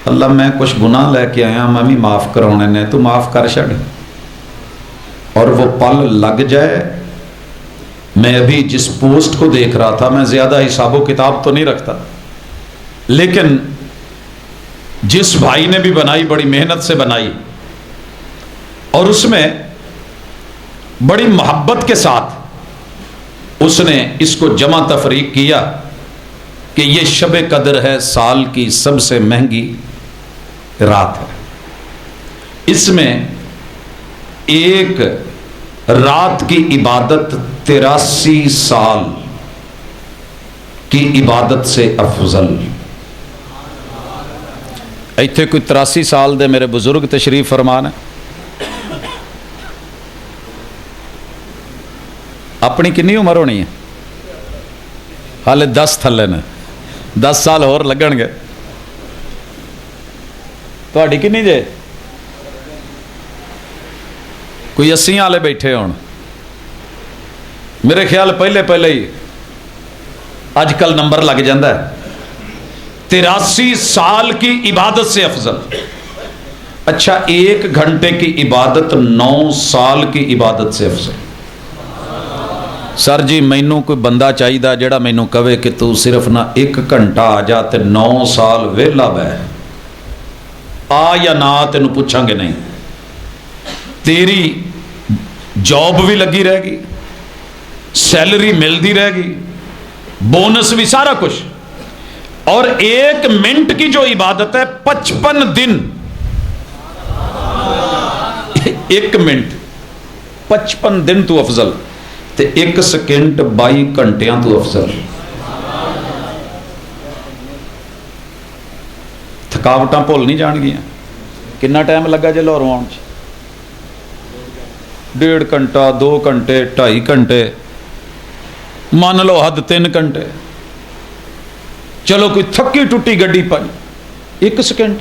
اللہ میں کچھ گناہ لے کے آیا, میں بھی معاف کرانے نے, تو معاف کر چھڑ. اور وہ پل لگ جائے. میں ابھی جس پوسٹ کو دیکھ رہا تھا, میں زیادہ حساب و کتاب تو نہیں رکھتا, لیکن جس بھائی نے بھی بنائی بڑی محنت سے بنائی, اور اس میں بڑی محبت کے ساتھ اس نے اس کو جمع تفریق کیا کہ یہ شب قدر ہے, سال کی سب سے مہنگی رات ہے. اس میں ایک رات کی عبادت 83 سال کی عبادت سے افضل. ایتھے کوئی 83 سال دے میرے بزرگ تشریف فرمان ہے. اپنی کنی عمر ہونی ہے؟ حالے 10 تھلے نے, 10 سال اور لگن گے. تہاڈی کنی جے؟ کوئی 80 والے بیٹھے ہون میرے خیال پہلے ہی اج کل نمبر لگ جاندہ ہے. 83 سال کی عبادت سے افضل. اچھا 1 گھنٹے کی عبادت 9 سال کی عبادت سے افضل. سر جی مینوں کوئی بندہ چاہیے جڑا مینوں کہے کہ تو صرف نہ 1 گھنٹہ آ جا تے 9 سال ویلا بہ. آ یا نہ تینوں پوچھاں گے نہیں. تیری جاب بھی لگی رہے گی, سیلری ملتی رہے گی, بونس بھی, سارا کچھ. اور 1 منٹ کی جو عبادت ہے 55 دن. 1 منٹ 55 دن تو افضل, تے 1 سیکنڈ 22 گھنٹیاں تو افضل. تھکاوٹاں بھول نہیں جان گیا. کنا ٹائم لگا جے لاہوروں آن چ؟ 1.5 گھنٹہ, 2 گھنٹے, 2.5 گھنٹے, مان لو حد 3 گھنٹے. چلو کوئی تھکی ٹوٹی گڈی پائی, 1 سیکنڈ.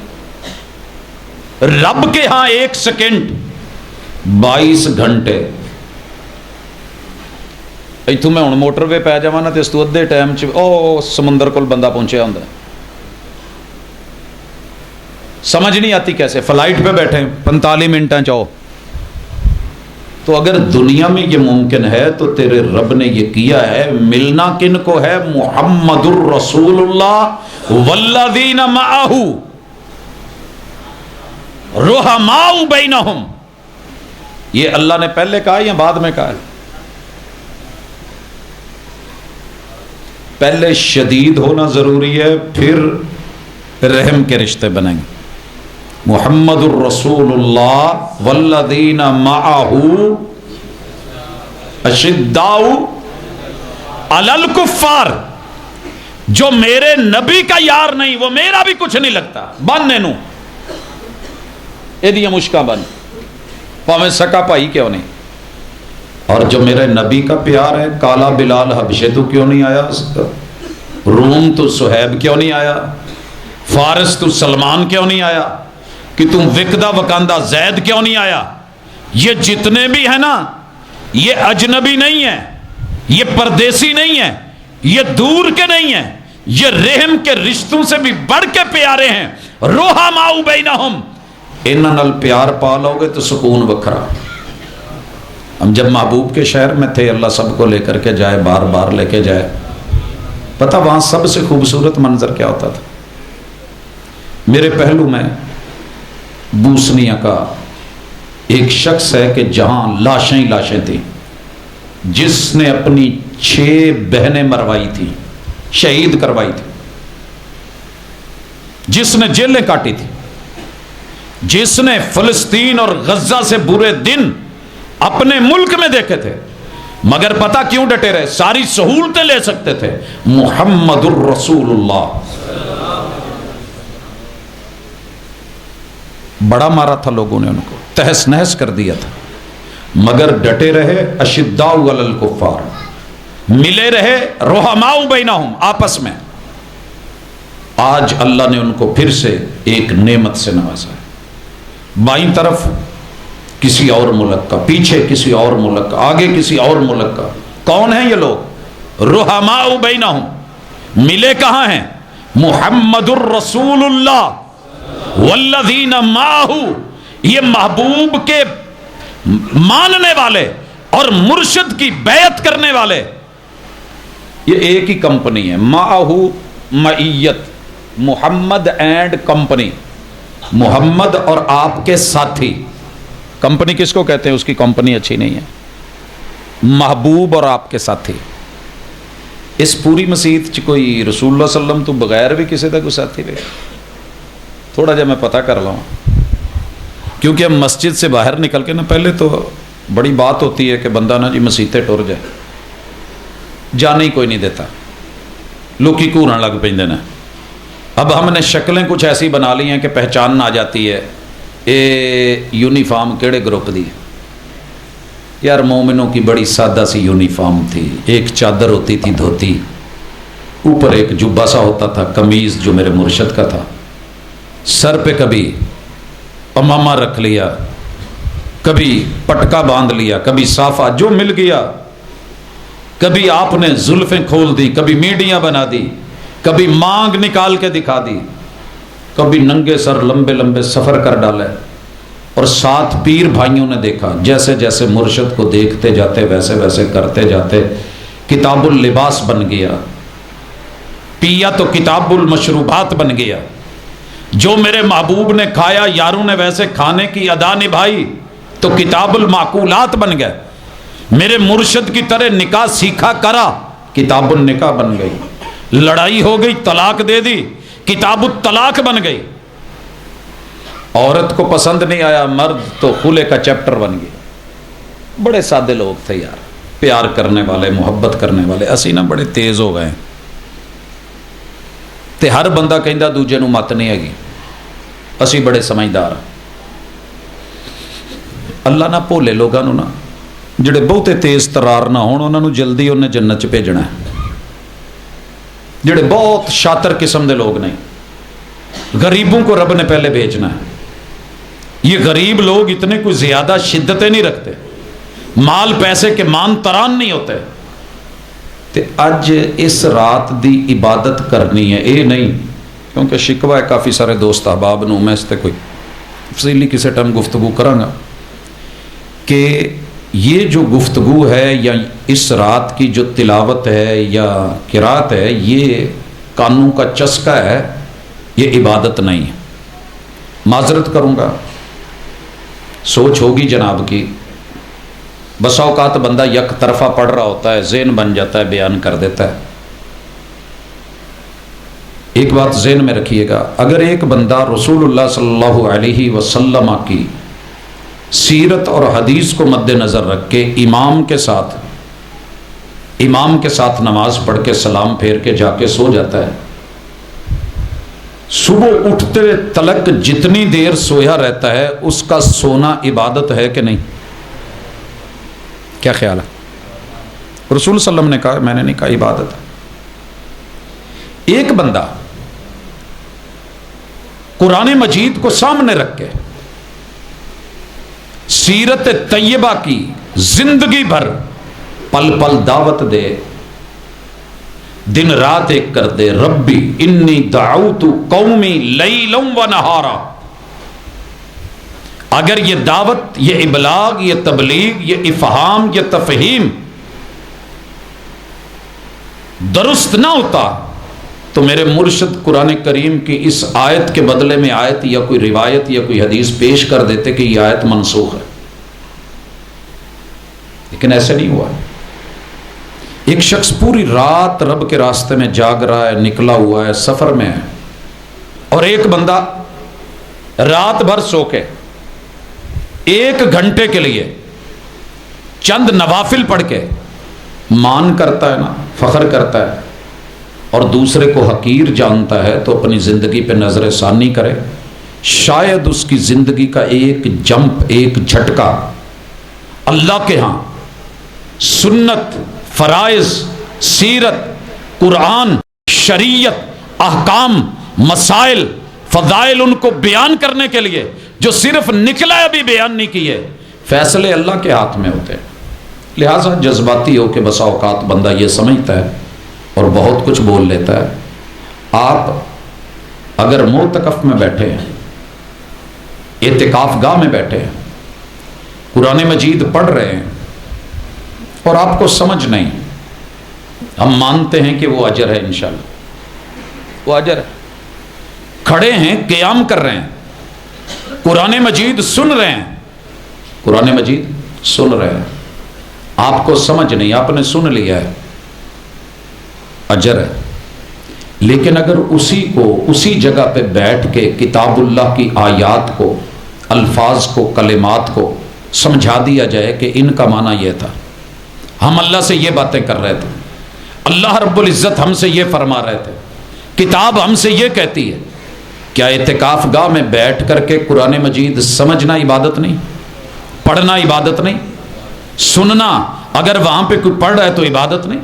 رب کے ہاں 1 سیکنڈ 22 گھنٹے. ایتھوں میں ہوں موٹر وے پی جا نا تو اس تو ادھے ٹائم سمندر کو بندہ پہنچیا ہوں. سمجھ نہیں آتی کیسے فلائٹ پہ بیٹھے 45 منٹاں چاہو. تو اگر دنیا میں یہ ممکن ہے تو تیرے رب نے یہ کیا ہے. ملنا کن کو ہے؟ محمد الرسول اللہ والذین معہ رحماء بینہم. یہ اللہ نے پہلے کہا یا بعد میں کہا ہے؟ پہلے شدید ہونا ضروری ہے, پھر رحم کے رشتے بنیں گے. محمد الرسول اللہ والذین معہ اشداء علی الکفار. جو میرے نبی کا یار نہیں وہ میرا بھی کچھ نہیں لگتا. بننے نو یہ مشکا بن پاویں سکا بھائی کیوں نہیں. اور جو میرے نبی کا پیار ہے, کالا بلال حبشے تو کیوں نہیں آیا, روم تو سہیب کیوں نہیں آیا, فارس تو سلمان کیوں نہیں آیا, کہ تم وکدہ وکاندہ زید کیوں نہیں آیا. یہ جتنے بھی ہیں نا یہ اجنبی نہیں ہیں, یہ پردیسی نہیں ہیں, یہ دور کے نہیں ہیں, یہ رحم کے رشتوں سے بھی بڑھ کے پیارے ہیں. رحماء بینہم. انہاں نال پیار پا لو گے تو سکون وکھرا. ہم جب محبوب کے شہر میں تھے, اللہ سب کو لے کر کے جائے, بار بار لے کے جائے, پتہ وہاں سب سے خوبصورت منظر کیا ہوتا تھا؟ میرے پہلو میں بوسنیا کا ایک شخص ہے کہ جہاں لاشیں ہی لاشیں تھیں, جس نے اپنی 6 بہنیں مروائی تھی, شہید کروائی تھی, جس نے جیلیں کاٹی تھی. جس نے فلسطین اور غزہ سے برے دن اپنے ملک میں دیکھے تھے، مگر پتہ کیوں ڈٹے رہے؟ ساری سہولتیں لے سکتے تھے، محمد الرسول اللہ۔ بڑا مارا تھا لوگوں نے، ان کو تہس نہس کر دیا تھا، مگر ڈٹے رہے۔ اشداء علی الکفار، ملے رہے، رحماء بینہم، آپس میں۔ آج اللہ نے ان کو پھر سے ایک نعمت سے نوازا ہے، بائیں طرف کسی اور ملک کا، پیچھے کسی اور ملک کا، آگے کسی اور ملک کا۔ کون ہیں یہ لوگ؟ رحماء بینہم، ملے کہاں ہیں؟ محمد الرسول اللہ والذین معہ، یہ محبوب کے ماننے والے اور مرشد کی بیعت کرنے والے، یہ ایک ہی کمپنی ہے، معہ معیت، محمد اینڈ کمپنی، محمد اور آپ کے ساتھی۔ کمپنی کس کو کہتے ہیں؟ اس کی کمپنی اچھی نہیں ہے، محبوب اور آپ کے ساتھی۔ اس پوری مسجد چ کوئی رسول اللہ صلی اللہ علیہ وسلم تو بغیر بھی کسی کا کوئی ساتھی لے؟ تھوڑا جا میں پتہ کر لوں، کیونکہ ہم مسجد سے باہر نکل کے نا، پہلے تو بڑی بات ہوتی ہے کہ بندہ نا جی مسیتے ٹر جائے، جانے ہی کوئی نہیں دیتا، لوکی گھورن لگ پہ نا۔ اب ہم نے شکلیں کچھ ایسی بنا لی ہیں کہ پہچان آ جاتی ہے، اے یونیفارم کیڑے گروپ دی؟ یار مومنوں کی بڑی سادہ سی یونیفارم تھی، ایک چادر ہوتی تھی دھوتی، اوپر ایک جبہ سا ہوتا تھا، قمیض جو میرے مرشد کا تھا، سر پہ کبھی پماما رکھ لیا، کبھی پٹکا باندھ لیا، کبھی صافہ جو مل گیا، کبھی آپ نے زلفیں کھول دی، کبھی میڈیاں بنا دی، کبھی مانگ نکال کے دکھا دی، کبھی ننگے سر لمبے لمبے سفر کر ڈالے، اور ساتھ پیر بھائیوں نے دیکھا، جیسے جیسے مرشد کو دیکھتے جاتے ویسے ویسے کرتے جاتے، کتاب اللباس بن گیا، پیا تو کتاب المشروبات بن گیا، جو میرے محبوب نے کھایا یاروں نے ویسے کھانے کی ادا نبھائی تو کتاب المعقولات بن گئے، میرے مرشد کی طرح نکاح سیکھا کرا، کتاب النکاح بن گئی، لڑائی ہو گئی طلاق دے دی، کتاب الطلاق بن گئی، عورت کو پسند نہیں آیا مرد تو خلع کا چیپٹر بن گیا۔ بڑے سادے لوگ تھے یار، پیار کرنے والے، محبت کرنے والے، اسی نا بڑے تیز ہو گئے تے ہر بندہ کہندا دوجے نو مت نہیں ہے، اسی بڑے سمجھدار۔ اللہ نہ بھولے لوگاں نو نا، جڑے بہتے تیز ترار نہ ہون، انہاں نو جلدی انہیں جنت چ بھیجنا ہے۔ جڑے بہت شاطر قسم دے لوگ نہیں، غریبوں کو رب نے پہلے بھیجنا ہے۔ یہ غریب لوگ اتنے کوئی زیادہ شدتیں نہیں رکھتے، مال پیسے کے مان تران نہیں ہوتے، تے اج اس رات دی عبادت کرنی ہے، اے نہیں کیونکہ شکوہ ہے کافی سارے دوست احباب نو، میں اس تے کوئی تفصیلی کسی ٹائم گفتگو کراں گا کہ یہ جو گفتگو ہے یا اس رات کی جو تلاوت ہے یا قرات ہے، یہ کانوں کا چسکا ہے، یہ عبادت نہیں ہے۔ معذرت کروں گا، سوچ ہوگی جناب کی، بسا اوقات بندہ یک طرفہ پڑھ رہا ہوتا ہے، ذہن بن جاتا ہے، بیان کر دیتا ہے۔ ایک بات ذہن میں رکھیے گا، اگر ایک بندہ رسول اللہ صلی اللہ علیہ وسلم کی سیرت اور حدیث کو مد نظر رکھ کے امام کے ساتھ نماز پڑھ کے سلام پھیر کے جا کے سو جاتا ہے، صبح اٹھتے تلک جتنی دیر سویا رہتا ہے اس کا سونا عبادت ہے کہ نہیں؟ کیا خیال ہے؟ رسول صلی اللہ علیہ وسلم نے کہا، میں نے نہیں کہا، عبادت ہے۔ ایک بندہ قرآن مجید کو سامنے رکھ کے سیرت طیبہ کی زندگی بھر پل پل دعوت دے، دن رات ایک کر دے، ربی انی دعوت قومی لیلا و نہارا، اگر یہ دعوت، یہ ابلاغ، یہ تبلیغ، یہ افہام، یہ تفہیم درست نہ ہوتا تو میرے مرشد قرآن کریم کی اس آیت کے بدلے میں آیت یا کوئی روایت یا کوئی حدیث پیش کر دیتے کہ یہ آیت منسوخ ہے، لیکن ایسے نہیں ہوا۔ ایک شخص پوری رات رب کے راستے میں جاگ رہا ہے، نکلا ہوا ہے، سفر میں ہے، اور ایک بندہ رات بھر سو کے 1 گھنٹے کے لیے چند نوافل پڑھ کے مان کرتا ہے نا، فخر کرتا ہے، اور دوسرے کو حقیر جانتا ہے، تو اپنی زندگی پہ نظر ثانی کرے، شاید اس کی زندگی کا ایک جمپ، ایک جھٹکا اللہ کے ہاں سنت، فرائض، سیرت، قرآن، شریعت، احکام، مسائل، فضائل ان کو بیان کرنے کے لیے جو صرف نکلا ابھی بیان نہیں کیے، فیصلے اللہ کے ہاتھ میں ہوتے ہیں۔ لہٰذا جذباتی ہو کے بسا اوقات بندہ یہ سمجھتا ہے اور بہت کچھ بول لیتا ہے۔ آپ اگر معتکف میں بیٹھے ہیں، اعتکاف گاہ میں بیٹھے ہیں، قرآن مجید پڑھ رہے ہیں اور آپ کو سمجھ نہیں، ہم مانتے ہیں کہ وہ اجر ہے، انشاءاللہ وہ اجر ہے۔ کھڑے ہیں، قیام کر رہے ہیں، قرآن مجید سن رہے ہیں، قرآن مجید سن رہے ہیں، آپ کو سمجھ نہیں، آپ نے سن لیا ہے، اجر ہے۔ لیکن اگر اسی جگہ پہ بیٹھ کے کتاب اللہ کی آیات کو، الفاظ کو، کلمات کو سمجھا دیا جائے کہ ان کا معنی یہ تھا، ہم اللہ سے یہ باتیں کر رہے تھے، اللہ رب العزت ہم سے یہ فرما رہے تھے، کتاب ہم سے یہ کہتی ہے، کیا اعتکاف گاہ میں بیٹھ کر کے قرآن مجید سمجھنا عبادت نہیں؟ پڑھنا عبادت نہیں؟ سننا اگر وہاں پہ کوئی پڑھ رہا ہے تو عبادت نہیں؟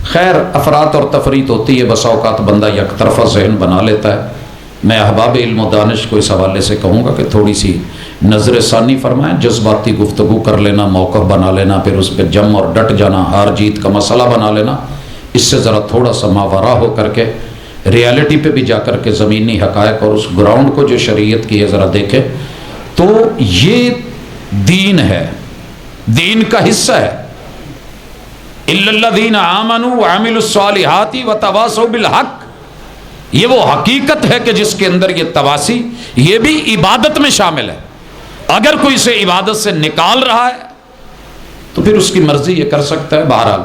خیر، افراد اور تفریط ہوتی ہے، بسا اوقات بندہ یک طرفہ ذہن بنا لیتا ہے۔ میں احباب علم و دانش کو اس حوالے سے کہوں گا کہ تھوڑی سی نظر ثانی فرمائیں، جذباتی گفتگو کر لینا، موقف بنا لینا، پھر اس پہ جم اور ڈٹ جانا، ہار جیت کا مسئلہ بنا لینا، اس سے ذرا تھوڑا سا ماورا ہو کر کے ریالٹی پہ بھی جا کر کے زمینی حقائق اور اس گراؤنڈ کو جو شریعت کی ہے ذرا دیکھیں، تو یہ دین ہے، دین کا حصہ ہے۔ اِلَّا الَّذِينَ آمَنُوا وَعَمِلُوا الصَّالِحَاتِ وَتَوَاصَوْا بِالْحَقِّ، یہ وہ حقیقت ہے کہ جس کے اندر یہ تواسی، یہ بھی عبادت میں شامل ہے۔ اگر کوئی اسے عبادت سے نکال رہا ہے تو پھر اس کی مرضی یہ کر سکتا ہے۔ بہرحال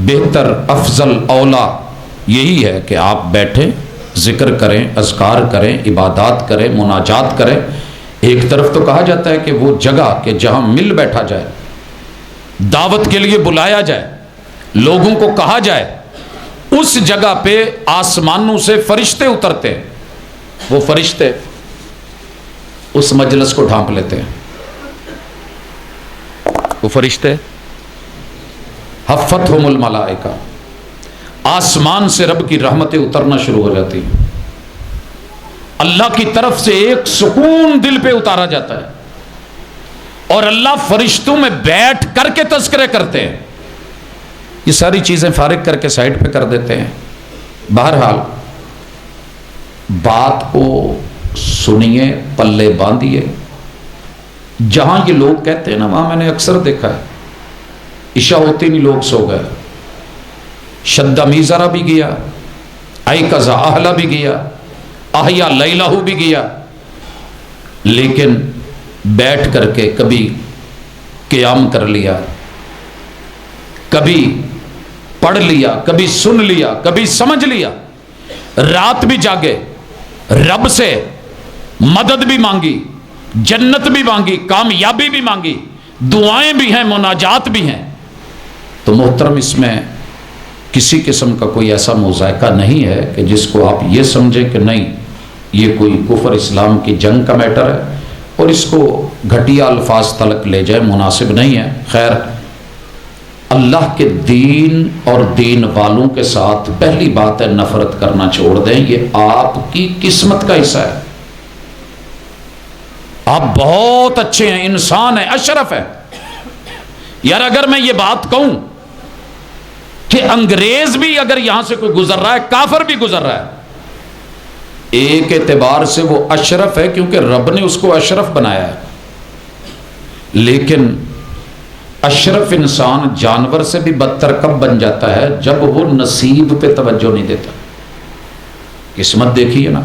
بہتر، افضل، اولا یہی ہے کہ آپ بیٹھیں، ذکر کریں، اذکار کریں، عبادات کریں، مناجات کریں۔ ایک طرف تو کہا جاتا ہے کہ وہ جگہ کہ جہاں مل بیٹھا جائے، دعوت کے لیے بلایا جائے، لوگوں کو کہا جائے، اس جگہ پہ آسمانوں سے فرشتے اترتے ہیں، وہ فرشتے اس مجلس کو ڈھانپ لیتے ہیں، وہ فرشتے حفتہم الملائکہ، آسمان سے رب کی رحمتیں اترنا شروع ہو جاتی ہیں، اللہ کی طرف سے ایک سکون دل پہ اتارا جاتا ہے، اور اللہ فرشتوں میں بیٹھ کر کے تذکرے کرتے ہیں۔ یہ ساری چیزیں فارغ کر کے سائڈ پہ کر دیتے ہیں۔ بہرحال بات کو سنیے، پلے باندھیے۔ جہاں یہ لوگ کہتے ہیں نا، وہاں میں نے اکثر دیکھا ہے، عشاء ہوتی نہیں لوگ سو گئے، شدہ میزرہ بھی گیا، ایقظ اہلہ بھی گیا، احیا لیلہ بھی گیا، لیکن بیٹھ کر کے کبھی قیام کر لیا، کبھی پڑھ لیا، کبھی سن لیا، کبھی سمجھ لیا، رات بھی جاگے، رب سے مدد بھی مانگی، جنت بھی مانگی، کامیابی بھی مانگی، دعائیں بھی ہیں، مناجات بھی ہیں، تو محترم اس میں کسی قسم کا کوئی ایسا مذائقہ نہیں ہے کہ جس کو آپ یہ سمجھیں کہ نہیں یہ کوئی کفر اسلام کی جنگ کا میٹر ہے اور اس کو گھٹیا الفاظ تلک لے جائے، مناسب نہیں ہے۔ خیر، اللہ کے دین اور دین والوں کے ساتھ پہلی بات ہے نفرت کرنا چھوڑ دیں، یہ آپ کی قسمت کا حصہ ہے۔ آپ بہت اچھے ہیں، انسان ہیں، اشرف ہیں۔ یار اگر میں یہ بات کہوں کہ انگریز بھی اگر یہاں سے کوئی گزر رہا ہے، کافر بھی گزر رہا ہے، ایک اعتبار سے وہ اشرف ہے کیونکہ رب نے اس کو اشرف بنایا ہے، لیکن اشرف انسان جانور سے بھی بدتر کب بن جاتا ہے جب وہ نصیب پہ توجہ نہیں دیتا۔ قسمت دیکھیے نا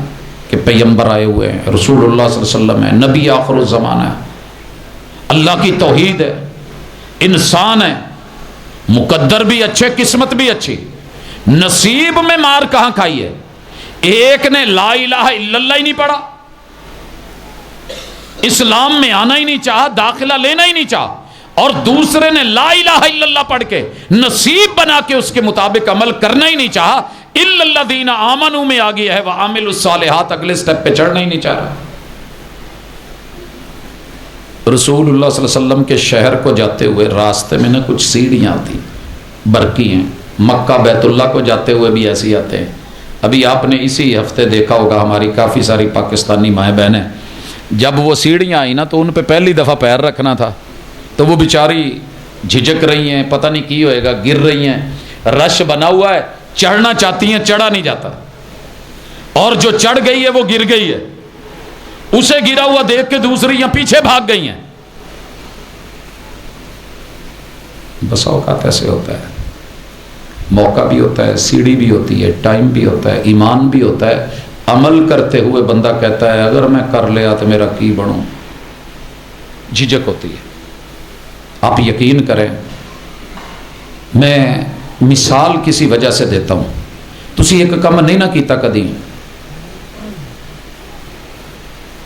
کہ پیغمبر آئے ہوئے ہیں، رسول اللہ صلی اللہ علیہ وسلم ہے، نبی آخر الزمان ہے، اللہ کی توحید ہے، انسان ہے، مقدر بھی اچھے، قسمت بھی اچھی، نصیب میں مار کہاں کھائی ہے؟ ایک نے لا الہ الا اللہ ہی نہیں پڑھا، اسلام میں آنا ہی نہیں چاہا، داخلہ لینا ہی نہیں چاہا، اور دوسرے نے لا الہ الا اللہ پڑھ کے نصیب بنا کے اس کے مطابق عمل کرنا ہی نہیں چاہا، الا الذین آمنوا میں آ گیا ہے وعملوا الصالحات، اگلے سٹیپ پہ چڑھنا ہی نہیں چاہ رہا۔ رسول اللہ صلی اللہ علیہ وسلم کے شہر کو جاتے ہوئے راستے میں نہ کچھ سیڑھیاں آتی برقی ہیں، مکہ بیت اللہ کو جاتے ہوئے بھی ایسے آتے ہیں۔ ابھی آپ نے اسی ہفتے دیکھا ہوگا ہماری کافی ساری پاکستانی مائیں بہنیں، جب وہ سیڑھیاں آئی نا تو ان پہ پہلی دفعہ پیر رکھنا تھا تو وہ بیچاری جھجک رہی ہیں، پتہ نہیں کی ہوئے گا، گر رہی ہیں، رش بنا ہوا ہے، چڑھنا چاہتی ہیں، چڑھا نہیں جاتا، اور جو چڑھ گئی ہے وہ گر گئی ہے، اسے گرا ہوا دیکھ کے دوسری یہاں پیچھے بھاگ گئی ہیں۔ بس اوقات ایسے ہوتا ہے، موقع بھی ہوتا ہے، سیڑھی بھی ہوتی ہے، ٹائم بھی ہوتا ہے، ایمان بھی ہوتا ہے، عمل کرتے ہوئے بندہ کہتا ہے اگر میں کر لیا تو میرا کی بنوں، جھجک ہوتی ہے۔ آپ یقین کریں، میں مثال کسی وجہ سے دیتا ہوں، تسی ایک کام نہیں نہ کیتا کدی،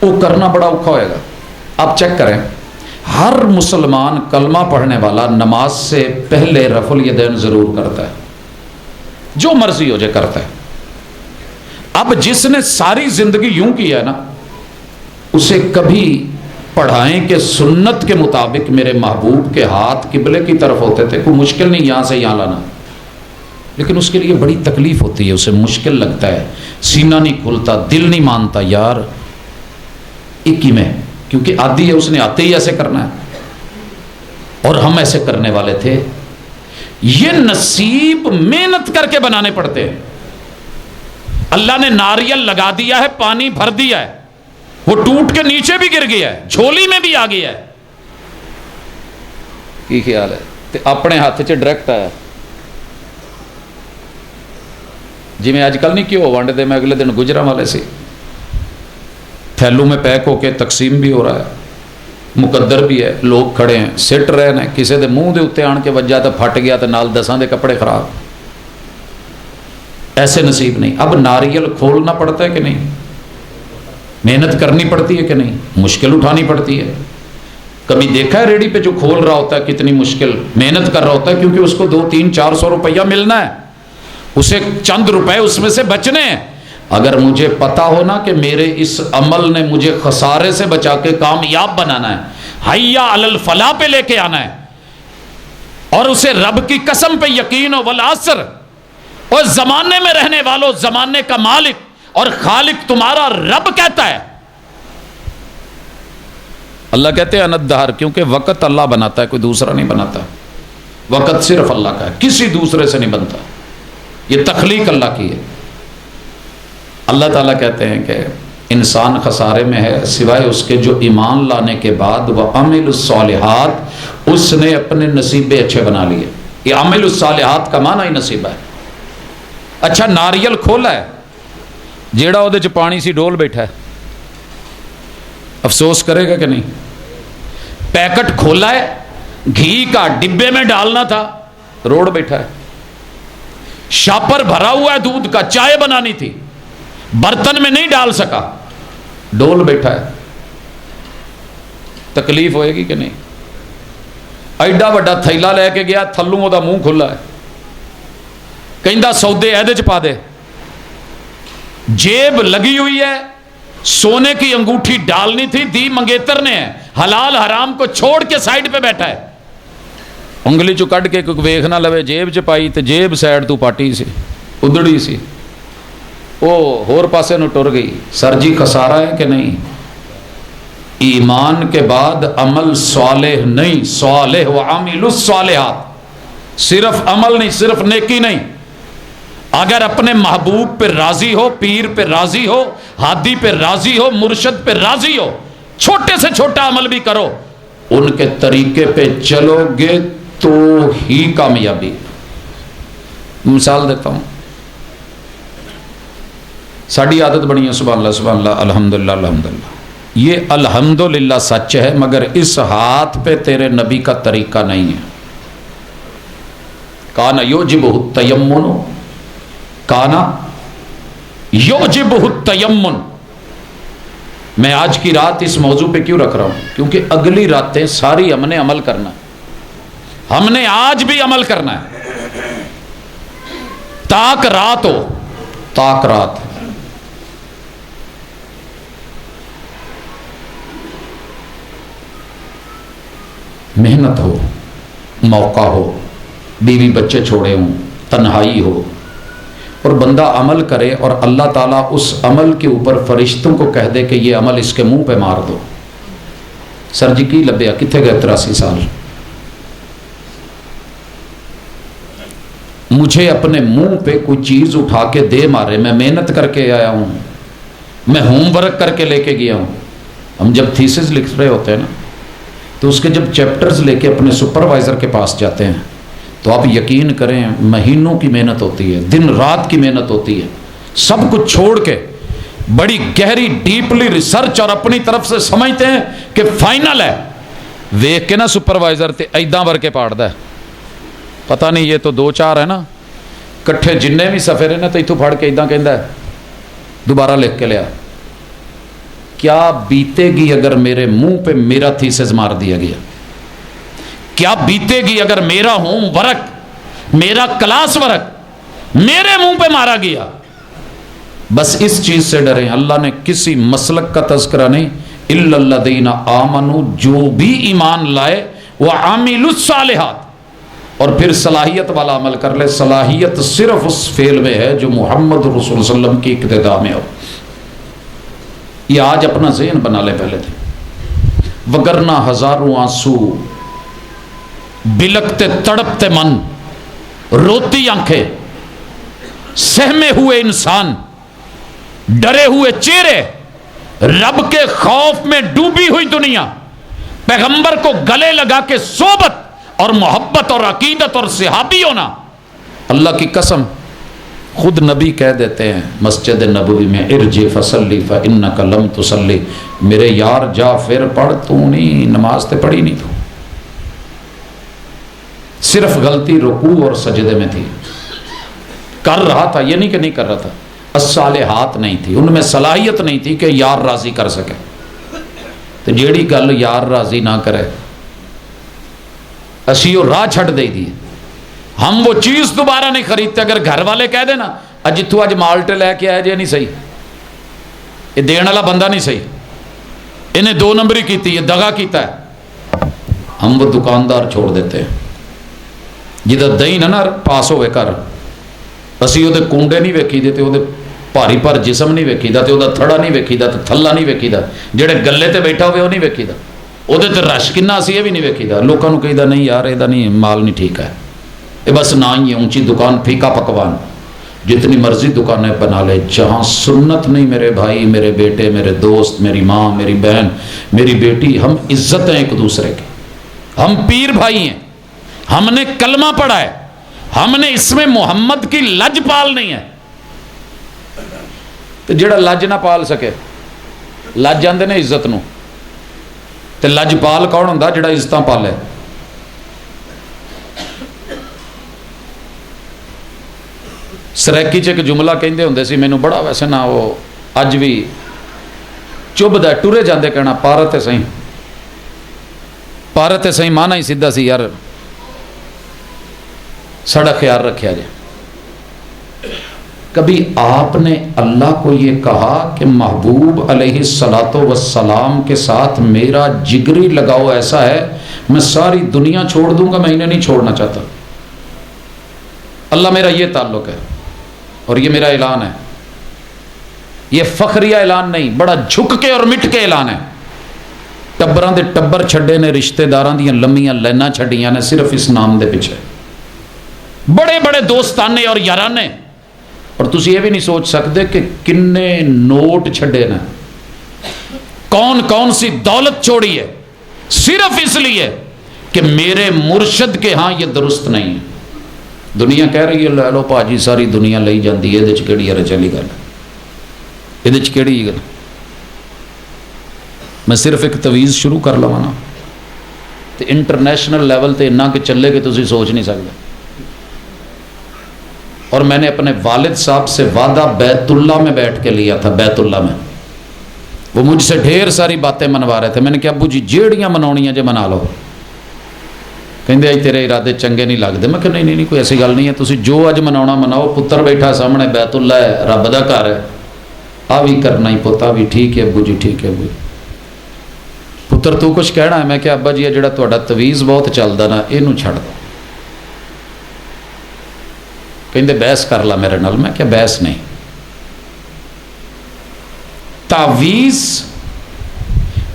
وہ کرنا بڑا اوکھا ہوئے گا۔ آپ چیک کریں، ہر مسلمان کلمہ پڑھنے والا نماز سے پہلے رفع الیدین ضرور کرتا ہے، جو مرضی ہو جائے کرتا ہے۔ اب جس نے ساری زندگی یوں کیا ہے نا، اسے کبھی پڑھائیں کہ سنت کے مطابق میرے محبوب کے ہاتھ قبلے کی طرف ہوتے تھے، کوئی مشکل نہیں یہاں سے یہاں لانا، لیکن اس کے لیے بڑی تکلیف ہوتی ہے، اسے مشکل لگتا ہے، سینہ نہیں کھلتا، دل نہیں مانتا یار ایک ہی میں، کیونکہ عادی ہے، اس نے آتے ہی ایسے کرنا ہے، اور ہم ایسے کرنے والے تھے۔ یہ نصیب محنت کر کے بنانے پڑتے ہیں۔ اللہ نے ناریل لگا دیا ہے، پانی بھر دیا ہے، وہ ٹوٹ کے نیچے بھی گر گیا ہے، جھولی میں بھی آ گیا ہے، کی خیال ہے تے اپنے ہاتھ چ ڈائریکٹ آیا، جی میں آج کل نہیں کیوں وانڈ دے، میں اگلے دن گجرا والے سے تھیلو میں پیک ہو کے تقسیم بھی ہو رہا ہے، مقدر بھی ہے، لوگ کھڑے ہیں، سٹ رہے ہیں، کسی دے منہ دے اتنے آن کے وجہ تو پھٹ گیا تو نال 10 دے کپڑے خراب، ایسے نصیب نہیں۔ اب ناریل کھولنا پڑتا ہے کہ نہیں، محنت کرنی پڑتی ہے کہ نہیں، مشکل اٹھانی پڑتی ہے۔ کبھی دیکھا ہے ریڈی پہ جو کھول رہا ہوتا ہے کتنی مشکل محنت کر رہا ہوتا ہے، کیونکہ اس کو 200-300-400 روپیہ ملنا ہے، اسے چند روپے اس میں سے بچنے ہیں۔ اگر مجھے پتا ہونا کہ میرے اس عمل نے مجھے خسارے سے بچا کے کامیاب بنانا ہے، حیا علی الفلاح پہ لے کے آنا ہے، اور اسے رب کی قسم پہ یقین ہو، والعصر، اور زمانے میں رہنے والوں، زمانے کا مالک اور خالق تمہارا رب کہتا ہے۔ اللہ کہتے ہیں انت دہر، کیونکہ وقت اللہ بناتا ہے، کوئی دوسرا نہیں بناتا، وقت صرف اللہ کا ہے، کسی دوسرے سے نہیں بنتا، یہ تخلیق اللہ کی ہے۔ اللہ تعالیٰ کہتے ہیں کہ انسان خسارے میں ہے سوائے اس کے جو ایمان لانے کے بعد وَعَمِلُ الصَّالِحَاتِ، اس نے اپنے نصیبے اچھے بنا لیے۔ یہ عمل الصالحات کا معنی ہی نصیبہ ہے۔ اچھا ناریل کھولا ہے، جیڑا وہ چ پانی سی ڈول بیٹھا ہے، افسوس کرے گا کہ نہیں؟ پیکٹ کھولا ہے، گھی کا ڈبے میں ڈالنا تھا، روڑ بیٹھا ہے، شاپر بھرا ہوا ہے دودھ کا، چائے بنانی تھی، برتن میں نہیں ڈال سکا، ڈول بیٹھا ہے، تکلیف ہوئے گی کہ نہیں؟ ایڈا بڑا تھیلا لے کے گیا، تھلوں وہ دا منہ کھلا ہے، کہندا سودے ایدے چ پا دے، جیب لگی ہوئی ہے، سونے کی انگوٹھی ڈالنی تھی، دی منگیتر نے ہے، حلال حرام کو چھوڑ کے سائڈ پہ بیٹھا ہے، انگلی چو کٹ کے کوئی ویکھ نہ لوے، جیب چ پائی تے جیب سائڈ تو پاٹی سی، ادڑی سی، وہ ہور پاسے نو ٹر گئی۔ سر جی خسارہ ہے کہ نہیں؟ ایمان کے بعد عمل صالح نہیں، صالح وعامل الصالحات، صرف عمل نہیں، صرف نیکی نہیں۔ اگر اپنے محبوب پہ راضی ہو، پیر پہ راضی ہو، ہادی پہ راضی ہو، مرشد پہ راضی ہو، چھوٹے سے چھوٹا عمل بھی کرو، ان کے طریقے پہ چلو گے تو ہی کامیابی۔ مثال دیتا ہوں، ساڑھی عادت بنی ہے سبحان اللہ سبحان اللہ الحمدللہ الحمدللہ، یہ الحمدللہ سچ ہے، مگر اس ہاتھ پہ تیرے نبی کا طریقہ نہیں ہے۔ کانا یوجبہ التیمن، کانا یوجبہ التیمن، میں آج کی رات اس موضوع پہ کیوں رکھ رہا ہوں؟ کیونکہ اگلی راتیں ساری ہم نے عمل کرنا ہے، ہم نے آج بھی عمل کرنا ہے، تاک رات ہو، تاک رات۔ محنت ہو، موقع ہو، بیوی بچے چھوڑے ہوں، تنہائی ہو، اور بندہ عمل کرے اور اللہ تعالیٰ اس عمل کے اوپر فرشتوں کو کہہ دے کہ یہ عمل اس کے منہ پہ مار دو۔ سر جی کی لبیا کتنے گئے 83 سال؟ مجھے اپنے منہ پہ کوئی چیز اٹھا کے دے مارے، میں محنت کر کے آیا ہوں، میں ہوم ورک کر کے لے کے گیا ہوں۔ ہم جب تھیسس لکھ رہے ہوتے ہیں نا تو اس کے جب چیپٹرز لے کے اپنے سپروائزر کے پاس جاتے ہیں تو آپ یقین کریں مہینوں کی محنت ہوتی ہے، دن رات کی محنت ہوتی ہے، سب کچھ چھوڑ کے بڑی گہری ڈیپلی ریسرچ اور اپنی طرف سے سمجھتے ہیں کہ فائنل ہے۔ ویک کے نا سپروائزر تے ایداں ور کے پاڑ ہے، پتہ نہیں یہ تو 2-4 ہے نا، کٹھے جننے بھی سفر ہے نا تو اتوں پھڑ کے ایداں کہندا ہے دوبارہ لکھ کے لیا۔ کیا بیتے گی اگر میرے منہ پہ میرا تھیسس مار دیا گیا؟ کیا بیتے گی اگر میرا ہوم ورک، میرا کلاس ورک میرے منہ پہ مارا گیا؟ بس اس چیز سے ڈریں، اللہ نے کسی مسلک کا تذکرہ نہیں، الا الذین آمنوا، جو بھی ایمان لائے، وعملوا الصالحات، اور پھر صلاحیت والا عمل کر لے۔ صلاحیت صرف اس فعل میں ہے جو محمد رسول صلی اللہ علیہ وسلم کی اقتداء میں ہو۔ یہ آج اپنا ذہن بنا لے پہلے تھے، وگرنہ ہزاروں آنسو، بلکتے تڑپتے من، روتی آنکھیں، سہمے ہوئے انسان، ڈرے ہوئے چہرے، رب کے خوف میں ڈوبی ہوئی دنیا، پیغمبر کو گلے لگا کے صحبت اور محبت اور عقیدت اور صحابی ہونا۔ اللہ کی قسم خود نبی کہہ دیتے ہیں مسجد نبوی میں، ارجع فصلی فانک لم تصلی، میرے یار جا پھر پڑھ، تو نہیں نماز تے پڑھی نہیں، تو صرف غلطی رکوع اور سجدے میں تھی، کر رہا تھا، یہ نہیں کہ نہیں کر رہا تھا، الصالحات نہیں تھی، ان میں صلاحیت نہیں تھی کہ یار راضی کر سکے۔ تو جیڑی گل یار راضی نہ کرے اسی وہ راہ چھڑ دے دی، ہم وہ چیز دوبارہ نہیں خریدتے۔ اگر گھر والے کہہ دینا جتوں اج مالٹے لے کے آئے جی نہیں صحیح، یہ دین والا بندہ نہیں صحیح، انہیں 2 نمبری کیتی، یہ دغا کیتا ہے، ہم وہ دکاندار چھوڑ دیتے ہیں جدہ دہی نہ پاس ہوئے کر، اسی وہ کنڈے نہیں ویکھی دے، وہ بھاری پر جسم نہیں ویکھی دا، وہ تھڑا نہیں ویکھی دا، تھلا نہیں ویکھی دا، جڑے گلے تے بیٹھا ہوئے وہ نہیں ویکھی دا، وہ رش کنا اسی یہ بھی نہیں ویکھی دا، لوگوں کو کہی دا نہیں یار یہ نہیں مال نہیں ٹھیک ہے، یہ بس نہ ہی ہے اونچی دکان، پھیکا پکوان، جتنی مرضی دکانیں بنا لے، جہاں سنت نہیں میرے بھائی، میرے بیٹے، میرے دوست، میری ماں، میری بہن، میری بیٹی، ہم عزت ہیں ایک دوسرے کی، ہم پیر بھائی ہیں، ہم نے کلمہ پڑھا ہے، ہم نے اس میں محمد کی لج پال نہیں ہے۔ تو جڑا لج نہ پال سکے، لج جاندے نے عزت نو، تے لج پال کون ہوندا؟ جڑا عزتاں پالے۔ سریکی چ ایک جملہ کہندے ہوندے سی، مینوں بڑا ویسے نہ وہ اج بھی چبھدا، ٹرے جاندے کہنا پارت سہی، پارت سہی مانا ہی سیدھا سی یار سڑا خیال رکھیا جائے۔ کبھی آپ نے اللہ کو یہ کہا کہ محبوب علیہ الصلوۃ والسلام کے ساتھ میرا جگری لگاؤ ایسا ہے میں ساری دنیا چھوڑ دوں گا، میں انہیں نہیں چھوڑنا چاہتا، اللہ میرا یہ تعلق ہے اور یہ میرا اعلان ہے، یہ فخریہ اعلان نہیں، بڑا جھک کے اور مٹ کے اعلان ہے۔ ٹبراں دے ٹبر چھڈے نے، رشتہ داراں دیاں لمیاں لائناں چھڈیاں نے صرف اس نام دے پیچھے، بڑے بڑے دوستانے اور یارانے، اور تسی یہ بھی نہیں سوچ سکتے کہ کنے نوٹ چھڈے نا، کون کون سی دولت چھوڑی ہے، صرف اس لیے کہ میرے مرشد کے ہاں یہ درست نہیں ہے۔ دنیا کہہ رہی ہے لے لو پاجی ساری دنیا لئی جاندی ہے، یہ کہڑی یار چلی گل، یہ کہڑی گل؟ میں صرف ایک تویز شروع کر لوا نا تو انٹرنیشنل لیول تے اتنا کہ چلے کہ تسی سوچ نہیں سکتے۔ اور میں نے اپنے والد صاحب سے وعدہ بیت اللہ میں بیٹھ کے لیا تھا، بیت اللہ میں، وہ مجھ سے ڈھیر ساری باتیں منوا رہے تھے. میں نے کہا ابو جی جیڑیاں مناؤنیاں جے منا لو. کہندے اج تیرے ارادے چنگے نہیں لگتے. میں کہ نہیں کوئی ایسی گل نہیں ہے, تسی جو اج مناؤنا مناؤ. پتر بیٹھا سامنے, بیت اللہ ہے, رب دا گھر ہے, آ بھی کرنا ہی پوتا بھی ٹھیک ہے ابو جی, ٹھیک ہے ابو جی. پتر تو کچھ کہنا ہے؟ میں کہ ابا جی یہ جڑا تہاڈا تویز بہت چلدا نا اینو چھڑ دو. کہندے بحث کر لا میرے نال. میں کہ بحث نہیں. تعویز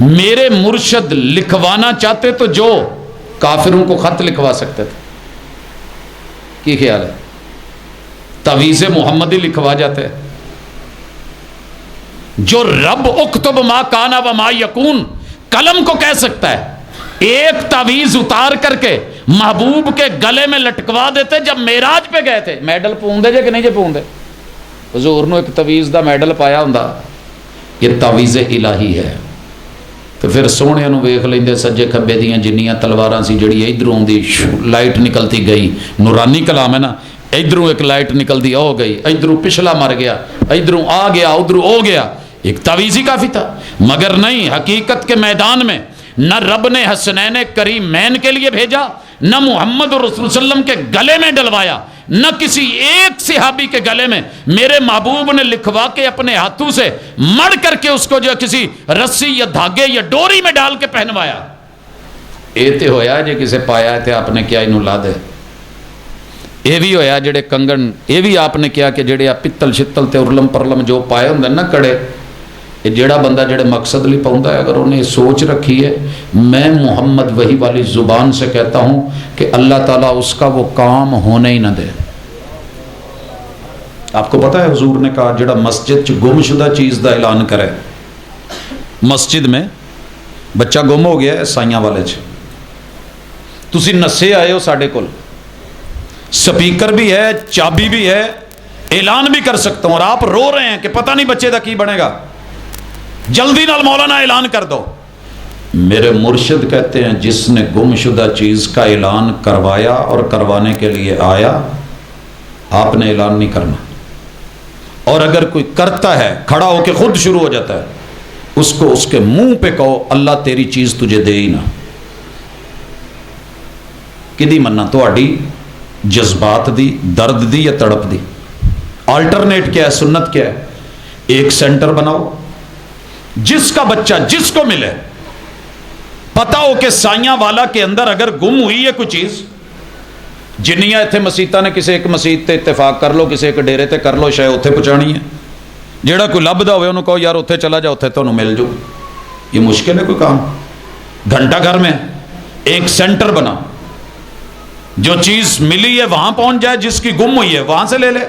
میرے مرشد لکھوانا چاہتے تو جو کافروں کو خط لکھوا سکتے تھے. کی خیال ہے؟ تعویذ محمدی لکھوا جاتے. جو رب اکتب ما کانا و ما یکون قلم کو کہہ سکتا ہے, ایک تعویذ اتار کر کے محبوب کے گلے میں لٹکوا دیتے. جب معراج پہ گئے تھے, میڈل پوندے جے کہ نہیں جے پوندے, حضور نے ایک تعویذ دا میڈل پایا ہوندا. یہ تعویذ الہی ہے. تو پھر سونے نو ویکھ لیندے سجے کھبے دیاں جنیاں تلواراں سی, جڑی ادھروں دی لائٹ نکلتی گئی, نورانی کلام ہے نا, ادھروں ایک لائٹ نکلتی ہو گئی, ادھروں پچھلا مر گیا, ادھروں آ گیا, ادھروں ہو گیا. ایک تعویذ ہی کافی تھا. مگر نہیں, حقیقت کے میدان میں نہ رب نے حسنین کریمین کے لیے بھیجا, نہ محمد رسول وسلم کے گلے میں ڈلوایا, نہ کسی ایک صحابی کے گلے میں. میرے محبوب نے لکھوا کے اپنے ہاتھوں سے مڑ کر کے اس کو جو کسی رسی یا دھاگے یا ڈوری میں ڈال کے پہنوایا. یہ تو ہویا جے کسے پایا تے آپ نے کیا انہوں لا دے. یہ بھی ہویا جڑے کنگن, یہ بھی آپ نے کیا کہ جڑے آپ پتل شتل تے ارلم پرلم جو پائے ہوں نا کڑے, یہ جڑا بندہ جڑے مقصد لی پاؤندا ہے, اگر انہیں سوچ رکھی ہے میں محمد وحی والی زبان سے کہتا ہوں کہ اللہ تعالیٰ اس کا وہ کام ہونے ہی نہ دے. آپ کو پتہ ہے حضور نے کہا جڑا مسجد چ گم شدہ چیز دا اعلان کرے. مسجد میں بچہ گم ہو گیا ہے سائیاں والے چ, تسی نسے آئے ہو ساڈے کول, سپیکر بھی ہے, چابی بھی ہے, اعلان بھی کر سکتا ہوں, اور آپ رو رہے ہیں کہ پتہ نہیں بچے دا کی بنے گا, جلدی نال مولانا اعلان کر دو. میرے مرشد کہتے ہیں جس نے گم شدہ چیز کا اعلان کروایا اور کروانے کے لیے آیا, آپ نے اعلان نہیں کرنا. اور اگر کوئی کرتا ہے کھڑا ہو کے خود شروع ہو جاتا ہے, اس کو اس کے منہ پہ کہو اللہ تیری چیز تجھے دے ہی نہ. کدی مننا تہاڈی جذبات دی, درد دی یا تڑپ دی. آلٹرنیٹ کیا ہے, سنت کیا ہے؟ ایک سینٹر بناؤ جس کا بچہ جس کو ملے پتہ ہو کہ سائیاں والا کے اندر اگر گم ہوئی ہے کوئی چیز, جنیاں اتنے مسیتاں نے کسی ایک مسیت تے اتفاق کر لو, کسی ایک ڈیرے تے کر لو, شاید اتنے پہنچانی ہے. جیڑا کوئی لبدا ہوئے انہوں کہو یار اتنے چلا جا, اتنے تو مل جو. یہ مشکل ہے کوئی کام؟ گھنٹہ گھر میں ایک سینٹر بنا, جو چیز ملی ہے وہاں پہنچ جائے, جس کی گم ہوئی ہے وہاں سے لے لے.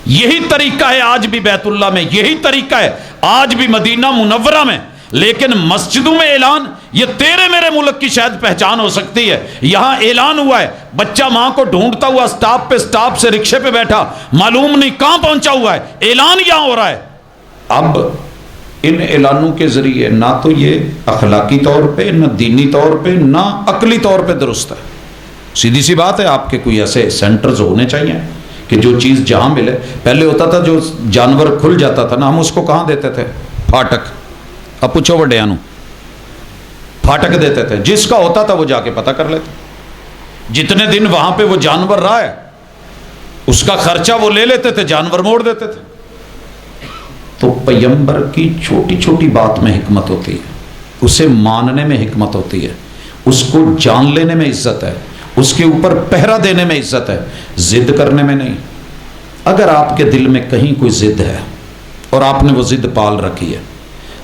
یہی طریقہ ہے آج بھی بیت اللہ میں, یہی طریقہ ہے آج بھی مدینہ منورہ میں. لیکن مسجدوں میں اعلان, یہ تیرے میرے ملک کی شاید پہچان ہو سکتی ہے. یہاں اعلان ہوا ہے, بچہ ماں کو ڈھونڈتا ہوا سٹاپ پہ, سٹاپ سے رکشے پہ بیٹھا, معلوم نہیں کہاں پہنچا ہوا ہے, اعلان یہاں ہو رہا ہے. اب ان اعلانوں کے ذریعے نہ تو یہ اخلاقی طور پہ, نہ دینی طور پہ, نہ عقلی طور پہ درست ہے. سیدھی سی بات ہے, آپ کے کوئی ایسے سینٹرز ہونے چاہیے کہ جو چیز جہاں ملے. پہلے ہوتا تھا جو جانور کھل جاتا تھا نا, ہم اس کو کہاں دیتے تھے؟ پھاٹک. اب پوچھو وڈیاں نو, پھاٹک دیتے تھے, جس کا ہوتا تھا وہ جا کے پتہ کر لیتے. جتنے دن وہاں پہ وہ جانور رہا ہے اس کا خرچہ وہ لے لیتے تھے, جانور موڑ دیتے تھے. تو پیغمبر کی چھوٹی چھوٹی بات میں حکمت ہوتی ہے, اسے ماننے میں حکمت ہوتی ہے, اس کو جان لینے میں عزت ہے, اس کے اوپر پہرا دینے میں عزت ہے, ضد کرنے میں نہیں. اگر آپ کے دل میں کہیں کوئی ضد ہے اور آپ نے وہ ضد پال رکھی ہے,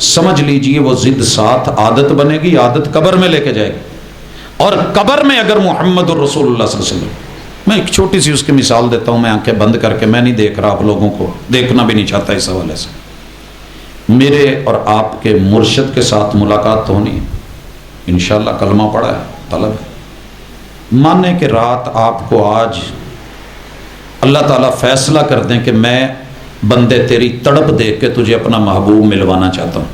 سمجھ لیجئے وہ ضد ساتھ عادت بنے گی, عادت قبر میں لے کے جائے گی. اور قبر میں اگر محمد الرسول اللہ صلی اللہ علیہ وسلم, میں ایک چھوٹی سی اس کی مثال دیتا ہوں, میں آنکھیں بند کر کے, میں نہیں دیکھ رہا آپ لوگوں کو, دیکھنا بھی نہیں چاہتا اس حوالے سے. میرے اور آپ کے مرشد کے ساتھ ملاقات ہونی ہے, انشاءاللہ کلمہ پڑھا ہے, طلب ہے. مانے کہ رات آپ کو آج اللہ تعالیٰ فیصلہ کر دیں کہ میں بندے تیری تڑپ دیکھ کے تجھے اپنا محبوب ملوانا چاہتا ہوں,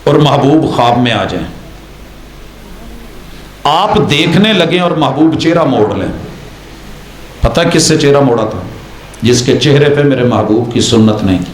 اور محبوب خواب میں آ جائیں, آپ دیکھنے لگیں اور محبوب چہرہ موڑ لیں. پتہ کس سے چہرہ موڑا تھا؟ جس کے چہرے پہ میرے محبوب کی سنت نہیں تھی.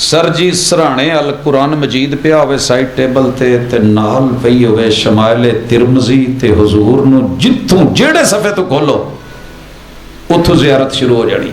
سر جی سرਹਾਣੇ ਅਲ ਕੁਰਾਨ ਮਜੀਦ ਪਿਆ ਹੋਵੇ ਸਾਈਡ ਟੇਬਲ ਤੇ ਨਾਲ ਪਈ ਹੋਵੇ ਸ਼ਮਾਇਲ ਤਿਰਮਜ਼ੀ ਤੇ ਹਜ਼ੂਰ ਨੂੰ ਜਿੱਥੋਂ ਜਿਹੜੇ ਸਫੇ ਤੋਂ ਖੋਲੋ ਉੱਥੋਂ ਜ਼ਿਆਰਤ ਸ਼ੁਰੂ ਹੋ ਜਾਣੀ,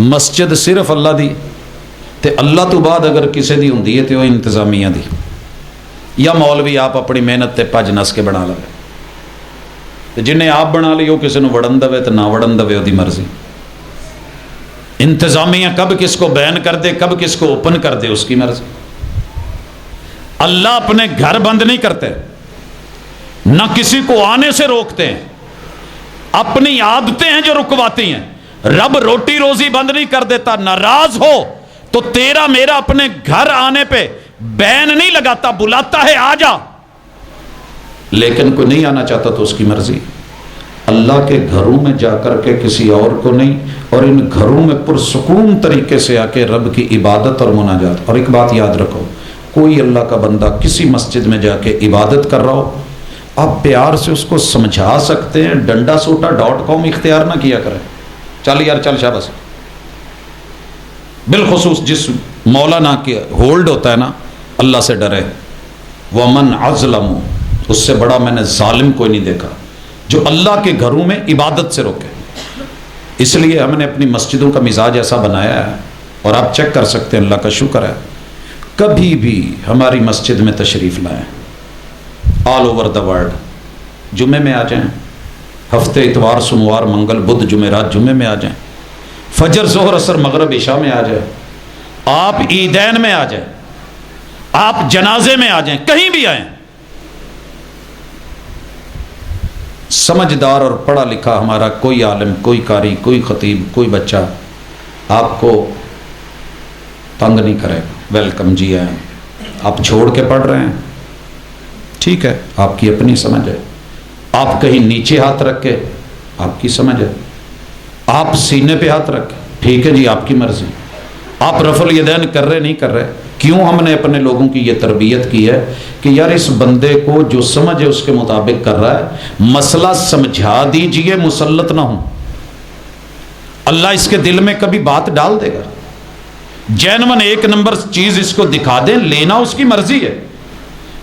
مسجد صرف اللہ دی تے اللہ تو بعد اگر کسی دی ہوندی ہے تے وہ انتظامیہ دی یا مولوی آپ اپنی محنت تے پج نس کے بنا لے تے جنہیں آپ بنا لی وہ کسی نو وڑن دے تے نہ وڑن دے وہ دی مرضی انتظامیہ کب کس کو بین کر دے کب کس کو اوپن کر دے اس کی مرضی اللہ اپنے گھر بند نہیں کرتے نہ کسی کو آنے سے روکتے ہیں اپنی عادتیں ہیں جو رکواتی ہیں رب روٹی روزی بند نہیں کر دیتا ناراض ہو تو تیرا میرا اپنے گھر آنے پہ بین نہیں لگاتا بلاتا ہے آ جا لیکن کوئی نہیں آنا چاہتا تو اس کی مرضی اللہ کے گھروں میں جا کر کے کسی اور کو نہیں اور ان گھروں میں پرسکون طریقے سے آ کے رب کی عبادت اور مناجات اور ایک بات یاد رکھو کوئی اللہ کا بندہ کسی مسجد میں جا کے عبادت کر رہا ہو آپ پیار سے اس کو سمجھا سکتے ہیں ڈنڈا سوٹا .com اختیار نہ کیا کریں چل یار چل شاباش بالخصوص جس مولانا کے ہولڈ ہوتا ہے نا اللہ سے ڈرے ومن اظلم اس سے بڑا میں نے ظالم کوئی نہیں دیکھا جو اللہ کے گھروں میں عبادت سے روکے اس لیے ہم نے اپنی مسجدوں کا مزاج ایسا بنایا ہے اور آپ چیک کر سکتے ہیں اللہ کا شکر ہے کبھی بھی ہماری مسجد میں تشریف لائیں آل اوور دا ورلڈ جمعے میں آ جائیں ہفتے اتوار سوموار منگل بدھ جمعرات جمعے میں آ جائیں فجر ظہر عصر مغرب عشاء میں آ جائیں آپ عیدین میں آ جائیں آپ جنازے میں آ جائیں کہیں بھی آئیں سمجھدار اور پڑھا لکھا ہمارا کوئی عالم کوئی قاری کوئی خطیب کوئی بچہ آپ کو تنگ نہیں کرے گا ویلکم جی آئیں آپ چھوڑ کے پڑھ رہے ہیں ٹھیک ہے آپ کی اپنی سمجھ ہے آپ کہیں نیچے ہاتھ رکھ کے آپ کی سمجھ ہے آپ سینے پہ ہاتھ رکھ کے ٹھیک ہے جی آپ کی مرضی آپ رفع الیدین کر رہے نہیں کر رہے کیوں ہم نے اپنے لوگوں کی یہ تربیت کی ہے کہ یار اس بندے کو جو سمجھ ہے اس کے مطابق کر رہا ہے مسئلہ سمجھا دیجئے مسلط نہ ہوں اللہ اس کے دل میں کبھی بات ڈال دے گا جینون ایک نمبر چیز اس کو دکھا دیں لینا اس کی مرضی ہے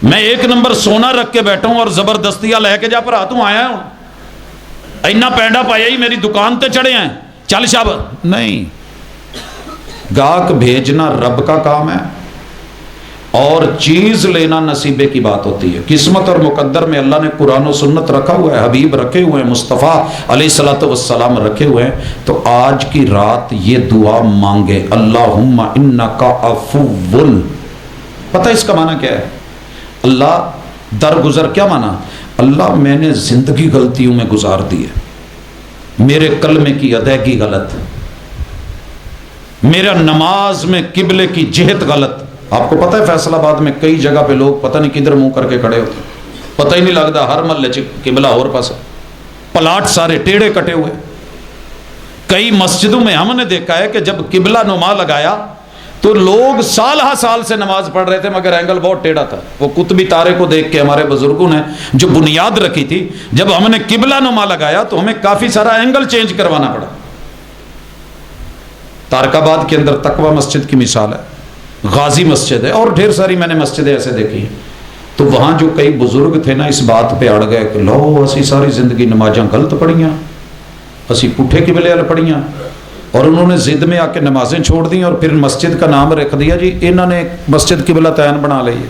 میں ایک نمبر سونا رکھ کے بیٹھا ہوں اور زبردستیاں لے کے جا پر ہوں آیا ہوں اینا پینڈا پایا ہی میری دکان تے چڑھے ہیں چل شاب نہیں گاہک بھیجنا رب کا کام ہے اور چیز لینا نصیبے کی بات ہوتی ہے قسمت اور مقدر میں اللہ نے قرآن و سنت رکھا ہوا ہے حبیب رکھے ہوئے ہیں مصطفیٰ علیہ الصلوۃ والسلام رکھے ہوئے ہیں تو آج کی رات یہ دعا مانگے اللہم انکا عفو پتہ اس کا معنی کیا ہے اللہ درگزر کیا معنی اللہ میں نے زندگی غلطیوں میں گزار دی ہے میرے کلمے کی ادائیگی غلط میرا نماز میں قبلے کی جہت غلط آپ کو پتہ ہے فیصل آباد میں کئی جگہ پہ لوگ پتہ نہیں کدھر منہ کر کے کھڑے ہوتے پتہ ہی نہیں لگتا ہر محلے قبلہ اور پاس پلاٹ سارے ٹیڑھے کٹے ہوئے کئی مسجدوں میں ہم نے دیکھا ہے کہ جب قبلہ نما لگایا تو لوگ سال ہا سال سے نماز پڑھ رہے تھے مگر اینگل بہت ٹیڑھا تھا وہ قطبی تارے کو دیکھ کے ہمارے بزرگوں نے جو بنیاد رکھی تھی جب ہم نے قبلہ نما لگایا تو ہمیں کافی سارا اینگل چینج کروانا پڑا تارک آباد کے اندر تقوی مسجد کی مثال ہے غازی مسجد ہے اور ڈھیر ساری میں نے مسجدیں ایسے دیکھی ہیں تو وہاں جو کئی بزرگ تھے نا اس بات پہ اڑ گئے کہ لو اسی ساری زندگی نمازاں غلط پڑھیاں اسی پٹھے قبلے والے پڑھیاں اور انہوں نے ضد میں آ کے نمازیں چھوڑ دیں اور پھر مسجد کا نام رکھ دیا جی انہوں نے مسجد قبلہ تعین بنا لی ہے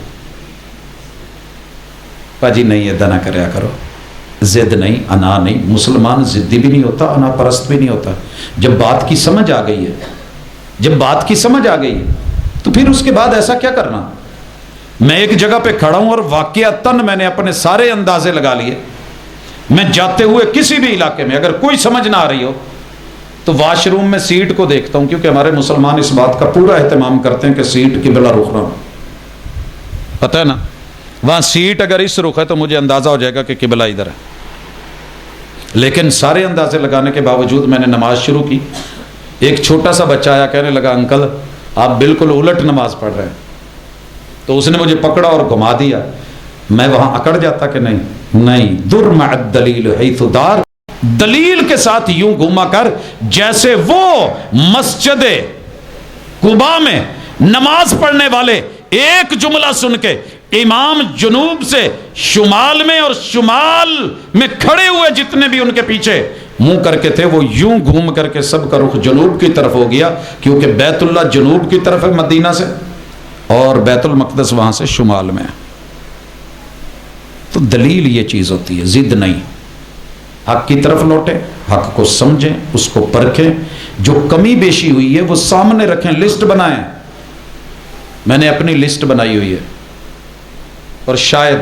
پاجی نہیں ایدا نہ کریا کرو ضد نہیں انا نہیں مسلمان ضدی بھی نہیں ہوتا انا پرست بھی نہیں ہوتا جب بات کی سمجھ آ گئی ہے جب بات کی سمجھ آ گئی ہے تو پھر اس کے بعد ایسا کیا کرنا میں ایک جگہ پہ کھڑا ہوں اور واقعتاً میں نے اپنے سارے اندازے لگا لیے میں جاتے ہوئے کسی بھی علاقے میں اگر کوئی سمجھ نہ آ رہی ہو تو واش روم میں سیٹ کو دیکھتا ہوں کیونکہ ہمارے مسلمان اس بات کا پورا اہتمام کرتے ہیں کہ سیٹ قبلہ رخ نہ ہو پتہ ہے نا وہاں سیٹ اگر اس رخ ہے تو مجھے اندازہ ہو جائے گا کہ قبلہ ادھر ہے لیکن سارے اندازے لگانے کے باوجود میں نے نماز شروع کی ایک چھوٹا سا بچہ آیا کہنے لگا انکل آپ بالکل الٹ نماز پڑھ رہے ہیں تو اس نے مجھے پکڑا اور گھما دیا میں وہاں اکڑ جاتا کہ نہیں در مع الدلیل حیث دار دلیل کے ساتھ یوں گھوما کر جیسے وہ مسجد قباء میں نماز پڑھنے والے ایک جملہ سن کے امام جنوب سے شمال میں اور شمال میں کھڑے ہوئے جتنے بھی ان کے پیچھے منہ کر کے تھے وہ یوں گھوم کر کے سب کا رخ جنوب کی طرف ہو گیا، کیونکہ بیت اللہ جنوب کی طرف ہے مدینہ سے اور بیت المقدس وہاں سے شمال میں ہے۔ تو دلیل یہ چیز ہوتی ہے، ضد نہیں، حق کی طرف لوٹیں، حق کو سمجھیں، اس کو پرکھیں، جو کمی بیشی ہوئی ہے وہ سامنے رکھیں، لسٹ بنائیں۔ میں نے اپنی لسٹ بنائی ہوئی ہے اور شاید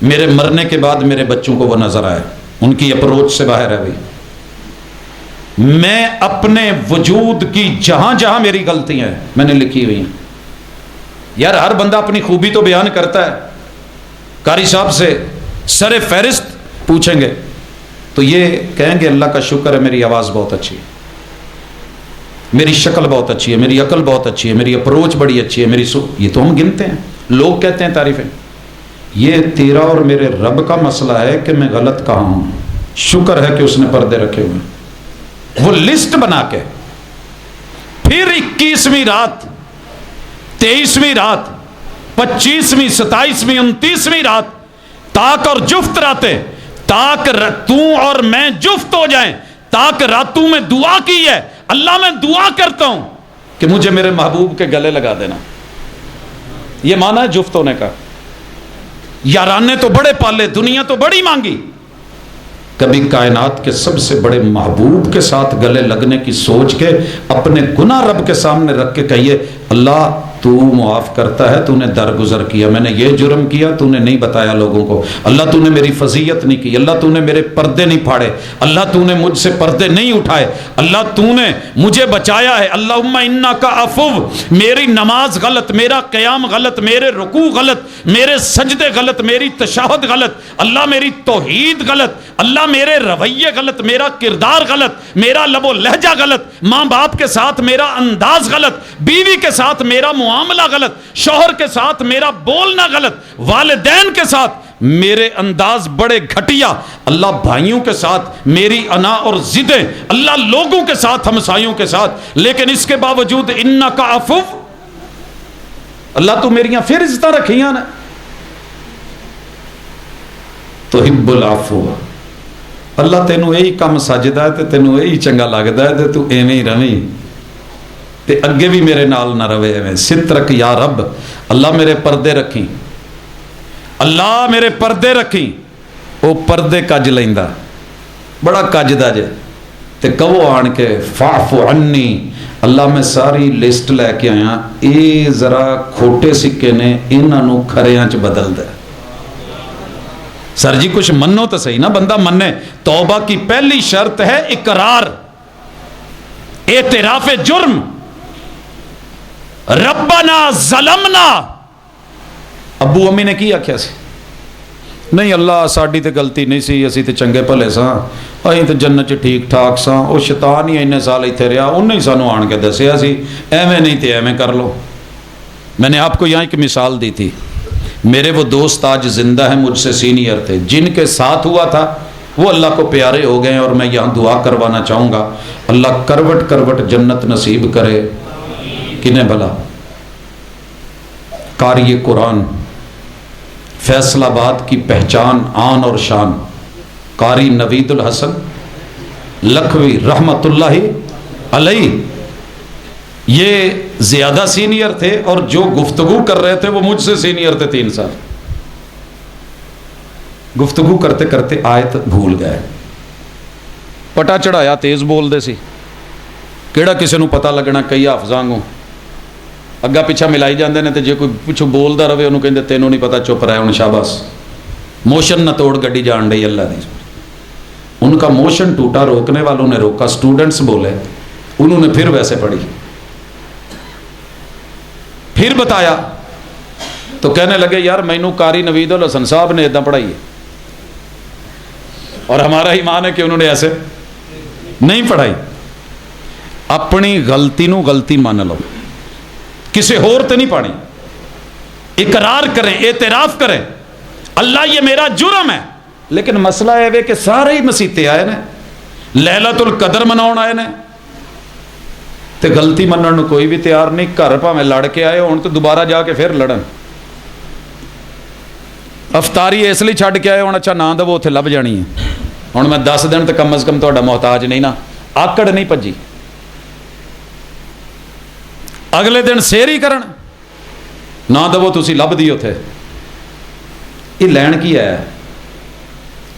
میرے مرنے کے بعد میرے بچوں کو وہ نظر آئے، ان کی اپروچ سے باہر ہے بھائی۔ میں اپنے وجود کی جہاں جہاں میری غلطیاں ہیں میں نے لکھی ہوئی ہیں۔ یار ہر بندہ اپنی خوبی تو بیان کرتا ہے، قاری صاحب سے سر فہرست پوچھیں گے تو یہ کہیں گے اللہ کا شکر ہے میری آواز بہت اچھی ہے، میری شکل بہت اچھی ہے، میری عقل بہت اچھی ہے، میری اپروچ بڑی اچھی ہے، یہ تو ہم گنتے ہیں، لوگ کہتے ہیں تعریفیں۔ یہ تیرا اور میرے رب کا مسئلہ ہے کہ میں غلط کہاں ہوں، شکر ہے کہ اس نے پردے رکھے ہوئے۔ وہ لسٹ بنا کے پھر 21ویں رات، 23ویں رات، 25ویں، 27ویں، 29ویں رات، تاک اور جفت راتیں، تاک تو اور میں جفت ہو جائیں، تاک راتوں میں دعا کی ہے، اللہ میں دعا کرتا ہوں کہ مجھے میرے محبوب کے گلے لگا دینا۔ یہ معنی ہے جفت ہونے کا۔ یارانے تو بڑے پالے، دنیا تو بڑی مانگی، کبھی کائنات کے سب سے بڑے محبوب کے ساتھ گلے لگنے کی سوچ کے اپنے گناہ رب کے سامنے رکھ کے کہیے اللہ تو معاف کرتا ہے، تو نے درگزر کیا، میں نے یہ جرم کیا تو نے نہیں بتایا لوگوں کو، اللہ تو نے میری فضیلت نہیں کی، اللہ تو نے میرے پردے نہیں پھاڑے، اللہ تو نے مجھ سے پردے نہیں اٹھائے، اللہ تو نے مجھے بچایا ہے، اللہم انکا عفو، میری نماز غلط، میرا قیام غلط، میرے رکوع غلط، میرے سجدے غلط، میری تشہد غلط، اللہ میری توحید غلط، اللہ میرے رویے غلط، میرا کردار غلط، میرا لب و لہجہ غلط، ماں باپ کے ساتھ میرا انداز غلط، بیوی کے ساتھ میرا معاملہ غلط، شوہر کے ساتھ میرا بولنا غلط، والدین کے ساتھ میرے انداز بڑے گھٹیا، اللہ بھائیوں کے ساتھ میری انا اور ضدیں، اللہ لوگوں کے ساتھ ہمسایوں کے ساتھ، لیکن اس کے باوجود انکا عفو، اللہ تو میریاں پھر عزتاں رکھیاں نا، تحب العفو، اللہ تینوں یہی کم سجدا ہے تے تینوں یہی چنگا لگدا ہے تے تو ایویں ہی رہیں تے اگے بھی میرے نال نہ رہے ایویں، سترک یا رب، اللہ میرے پردے رکھیں، اللہ میرے پردے رکھیں، وہ پردے کج لیندا، بڑا کجدا جے تے کہو آن کے فاعف عنی، اللہ میں ساری لسٹ لے کے آیا، اے ذرا کھوٹے سکے نے انہاں نو کھریاں چ بدل دے۔ سر جی کچھ منو تو صحیح نا، بندہ منے۔ توبہ کی پہلی شرط ہے اقرار، اعتراف جرم۔ ربنا ظلمنا، ابو امی نے کی آکھیا سی؟ نہیں اللہ ساڈی تے غلطی نہیں سی، اسی تے چنگے بھلے ساں، ایں تے جنت چ ٹھیک ٹھاک ساں، او شیطان ہی اتنے سال ایتھے رہیا، انہیں سانو آن کے دسیا سی ایویں نہیں تے ایویں کر لو۔ میں نے آپ کو یہاں ایک مثال دی تھی، میرے وہ دوست آج زندہ ہیں، مجھ سے سینئر تھے، جن کے ساتھ ہوا تھا وہ اللہ کو پیارے ہو گئے، اور میں یہاں دعا کروانا چاہوں گا اللہ کروٹ کروٹ جنت نصیب کرے۔ کنہیں بھلا؟ قاری قرآن، فیصل آباد کی پہچان، آن اور شان، قاری نوید الحسن لکھوی رحمت اللہ علیہ، یہ زیادہ سینئر تھے اور جو گفتگو کر رہے تھے وہ مجھ سے سینئر تھے 3 سال۔ گفتگو کرتے کرتے آیت بھول گئے، پٹا چڑھایا تیز بول دے سی، کیڑا کسی نو پتہ لگنا، کئی حافظاں گو اگا پیچھا ملائی جاندے نے، تے جے کوئی پچھو بولدا رہے انہوں کہندے تینوں نہیں پتہ، چپ رہے، ہن شاباش، موشن نہ توڑ گڈی جان ڈئی اللہ دی۔ ان کا موشن ٹوٹا، روکنے والوں نے روکا، سٹوڈنٹس بولے، انہوں نے پھر ویسے پڑھی، پھر بتایا تو کہنے لگے یار مینوں قاری نوید الحسن صاحب نے ادھا پڑھائی ہے، اور ہمارا ایمان ہے کہ انہوں نے ایسے نہیں پڑھائی۔ اپنی غلطی نو غلطی مان لو، کسی اور تے نہیں پڑھی، اقرار کریں، اعتراف کریں اللہ یہ میرا جرم ہے، لیکن مسئلہ ہے کہ سارے ہی مسیتے آئے نے، لیلۃ القدر مناؤن آئے نے، تے غلطی منن نو کوئی بھی تیار نہیں، گھر پاویں لڑ کے آئے ہون تے دوبارہ جا کے پھر لڑن، ਅਫਤਾਰੀ ਇਸ ਲਈ ਛੱਡ ਕੇ ਆਏ ਹੁਣ, ਅੱਛਾ ਨਾ ਦੇਵੋ ਉੱਥੇ ਲੱਭ ਜਾਣੀ ਹੈ। ਹੁਣ ਮੈਂ 10 ਦਿਨ ਤੇ ਕਮ ਅਜ਼ ਕਮ ਤੁਹਾਡਾ ਮੁਹਤਾਜ ਨਹੀਂ ਨਾ, ਆਕੜ ਨਹੀਂ ਭੱਜੀ। ਅਗਲੇ ਦਿਨ ਸੇਰੀ ਕਰਨ ਨਾ ਦੇਵੋ ਤੁਸੀਂ ਲੱਭਦੀ ਉੱਥੇ। ਇਹ ਲੈਣ ਕੀ ਆਇਆ?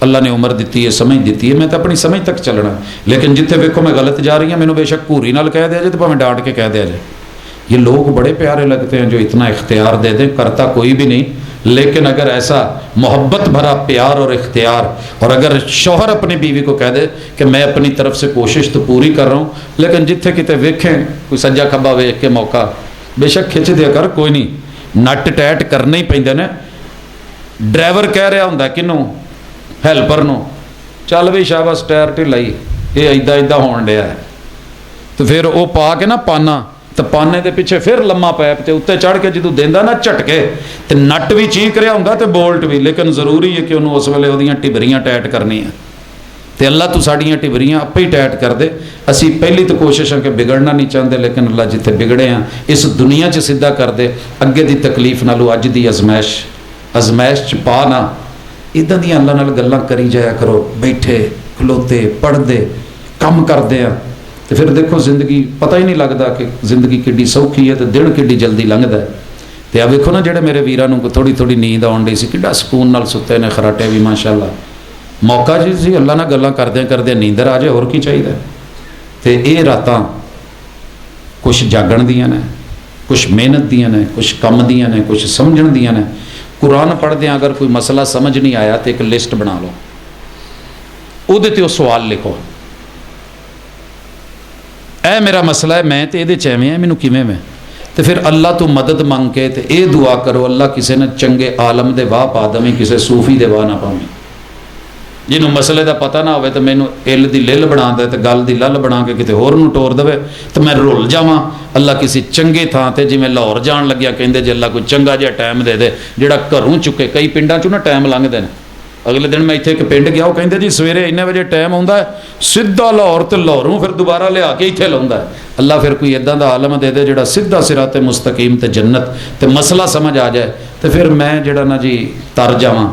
اللہ نے عمر دیتی ہے، سمجھ دیتی ہے، میں تو اپنی سمجھ تک چلنا، لیکن جتنے ویکو میں غلط جا رہی ہوں مینوں بے شک پوری نال کہہ دیا جائے تو میں ڈانٹ کے کہہ دیا جائے۔ یہ لوگ بڑے پیارے لگتے ہیں جو اتنا اختیار دے دیں، کرتا کوئی بھی نہیں، لیکن اگر ایسا محبت بھرا پیار اور اختیار، اور اگر شوہر اپنی بیوی کو کہہ دے کہ میں اپنی طرف سے کوشش تو پوری کر رہا ہوں، لیکن جتھے کتے ویکھیں کوئی سجا کھبا ویکھ کے موقع بے شک کھچ دیا کر، کوئی نہیں، نٹ ٹیٹ کرنے ہی پیندے نے۔ ڈرائیور کہہ رہا ہوں کنوں ہیلپر نو چل بھی شاباش ٹائر ڈھیلا ہی یہ ایدا ایدا ہون ڈیا ہے، تو پھر وہ پا کے نا پانا تو پانے دے پیچھے پھر لما پیپ تے اتنے چڑھ کے جدوں دیندا نا جھٹکے تے نٹ بھی چیک رہا ہوندا تے بولٹ بھی، لیکن ضروری ہے کہ انہوں اس ویلے وہ ٹبریاں ٹائٹ کرنی ہیں، تے اللہ تو ساڈیاں ٹبریاں آپ ہی ٹائٹ کر دے۔ اسی پہلی تو کوشش ہے کہ بگڑنا نہیں چاہتے، لیکن اللہ جتھے بگڑے ہیں اس دنیا 'ਚ سیدھا کر دے، اگے دی تکلیف نالوں اج دی ازمائش 'ਚ پا نہ اِداں دیاں اللہ نال گلاں کری جایا کرو، بیٹھے کھلوتے پڑھتے کم کرتے ہیں، تو پھر دیکھو زندگی پتہ ہی نہیں لگتا کہ زندگی کڈی سوکھی ہے تو دن کڈی جلدی لنگھدا ہے۔ تو اب ویکھو نا جڑے میرے ویراں نوں تھوڑی تھوڑی نیند آن ڈئی سی کڈا سکون نال ستے نے، خراٹے بھی ماشاء اللہ، موقع جی اللہ نال گلاں کردے نیندر آ جائے، ہور کی چاہیے۔ تو یہ راتاں کچھ جاگن دیاں نے، کچھ محنت دیاں نے، کچھ کم دیاں نے، کچھ سمجھن دیاں نے۔ قرآن پڑھدے ہیں اگر کوئی مسئلہ سمجھ نہیں آیا تو ایک لسٹ بنا لو، وہ سوال لکھو، اے میرا مسئلہ ہے میں تو یہ ایویں ہے مینوں کیویں میں، تو پھر اللہ تو مدد منگ کے تے اے دعا کرو اللہ کسے نے چنگے عالم دے واہ پا دیں، کسے صوفی دے واہ نہ پاویں، جنہوں مسئلے دا پتہ نہ ہوئے تو مینوں ال دی لل بنا دے تے گل دی لل بنا کے کتے ہور نوں ٹور دے تو میں رول جاواں۔ اللہ کسی چنگے تھان تے جویں لاہور جان لگیا کہندے جے اللہ کوئی چنگا جہا ٹائم دے دے جڑا گھروں چکے، کئی پنڈاں چوں نا ٹائم لنگھدے نے۔ اگلے دن میں اتنے ایک پنڈ گیا، وہ کہندے جی سویرے اننے بجے ٹائم آਉਂدا ہے سیدھا لاہور تے لاہوروں پھر دوبارہ لیا کے اتنے لاوندا ہے۔ اللہ پھر کوئی اِداں دا عالم دے دے جڑا سیدھا صراط مستقیم تے جنت تے مسئلہ سمجھ آ جائے، تو پھر میں جڑا نا جی تر جاواں۔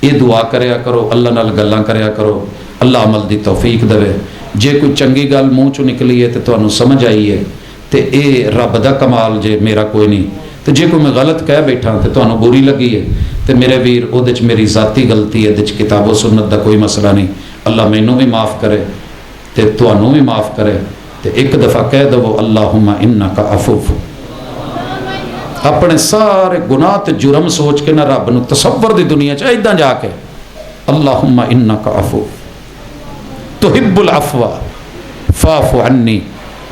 یہ دعا کریا کرو، اللہ نال گلاں کریا کرو، اللہ عمل دی توفیق دے۔ جے کوئی چنگی گل منہ چوں نکلی ہے تو تانوں سمجھ آئی ہے تو اے رب دا کمال جے، میرا کوئی نہیں۔ تو جے کوئی میں غلط کہہ بیٹھا تو تانوں بری لگی ہے تو میرے ویر وہ میری ذاتی غلطی ہے، کتاب و سنت دا کوئی مسئلہ نہیں۔ اللہ مینوں بھی معاف کرے تو تانوں بھی معاف کرے۔ تو ایک دفعہ کہہ دو اللہم انک عفو، اپنے سارے گناہ تے جرم سوچ کے نہ رب نو تصور دی دنیا چ ایداں جا کے اللہم انک عفو تحب العفو فاعف عنی،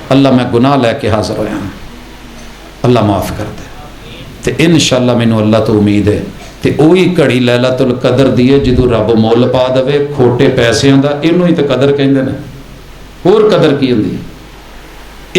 اللہ میں گناہ لے کے حاضر ہویا ہوں، اللہ معاف کر دے۔ تے انشاءاللہ مینوں اللہ تو امید ہے تے اوہی گھڑی لیلۃ القدر دی ہے جدوں رب مول پا دے کھوٹے پیسیاں دا، اینوں ہی تے قدر کہندے نے، ہور قدر کی ہوندی؟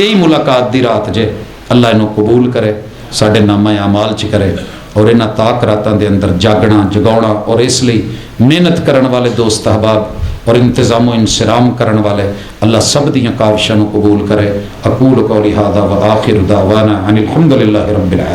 یہی ملاقات دی رات جے، اللہ اینوں قبول کرے، ساڈے نامہ اعمال چ کرے، اور انہاں تاک راتاں دے اندر جاگنا جگاؤنا، اور اس لیے محنت کرن والے دوست احباب اور انتظام و انصرام کرن والے اللہ سب دیاں کاوشاں نوں قبول کرے۔ اقول قولی ھذا وآخر دعوانا ان الحمد للہ رب العالمین۔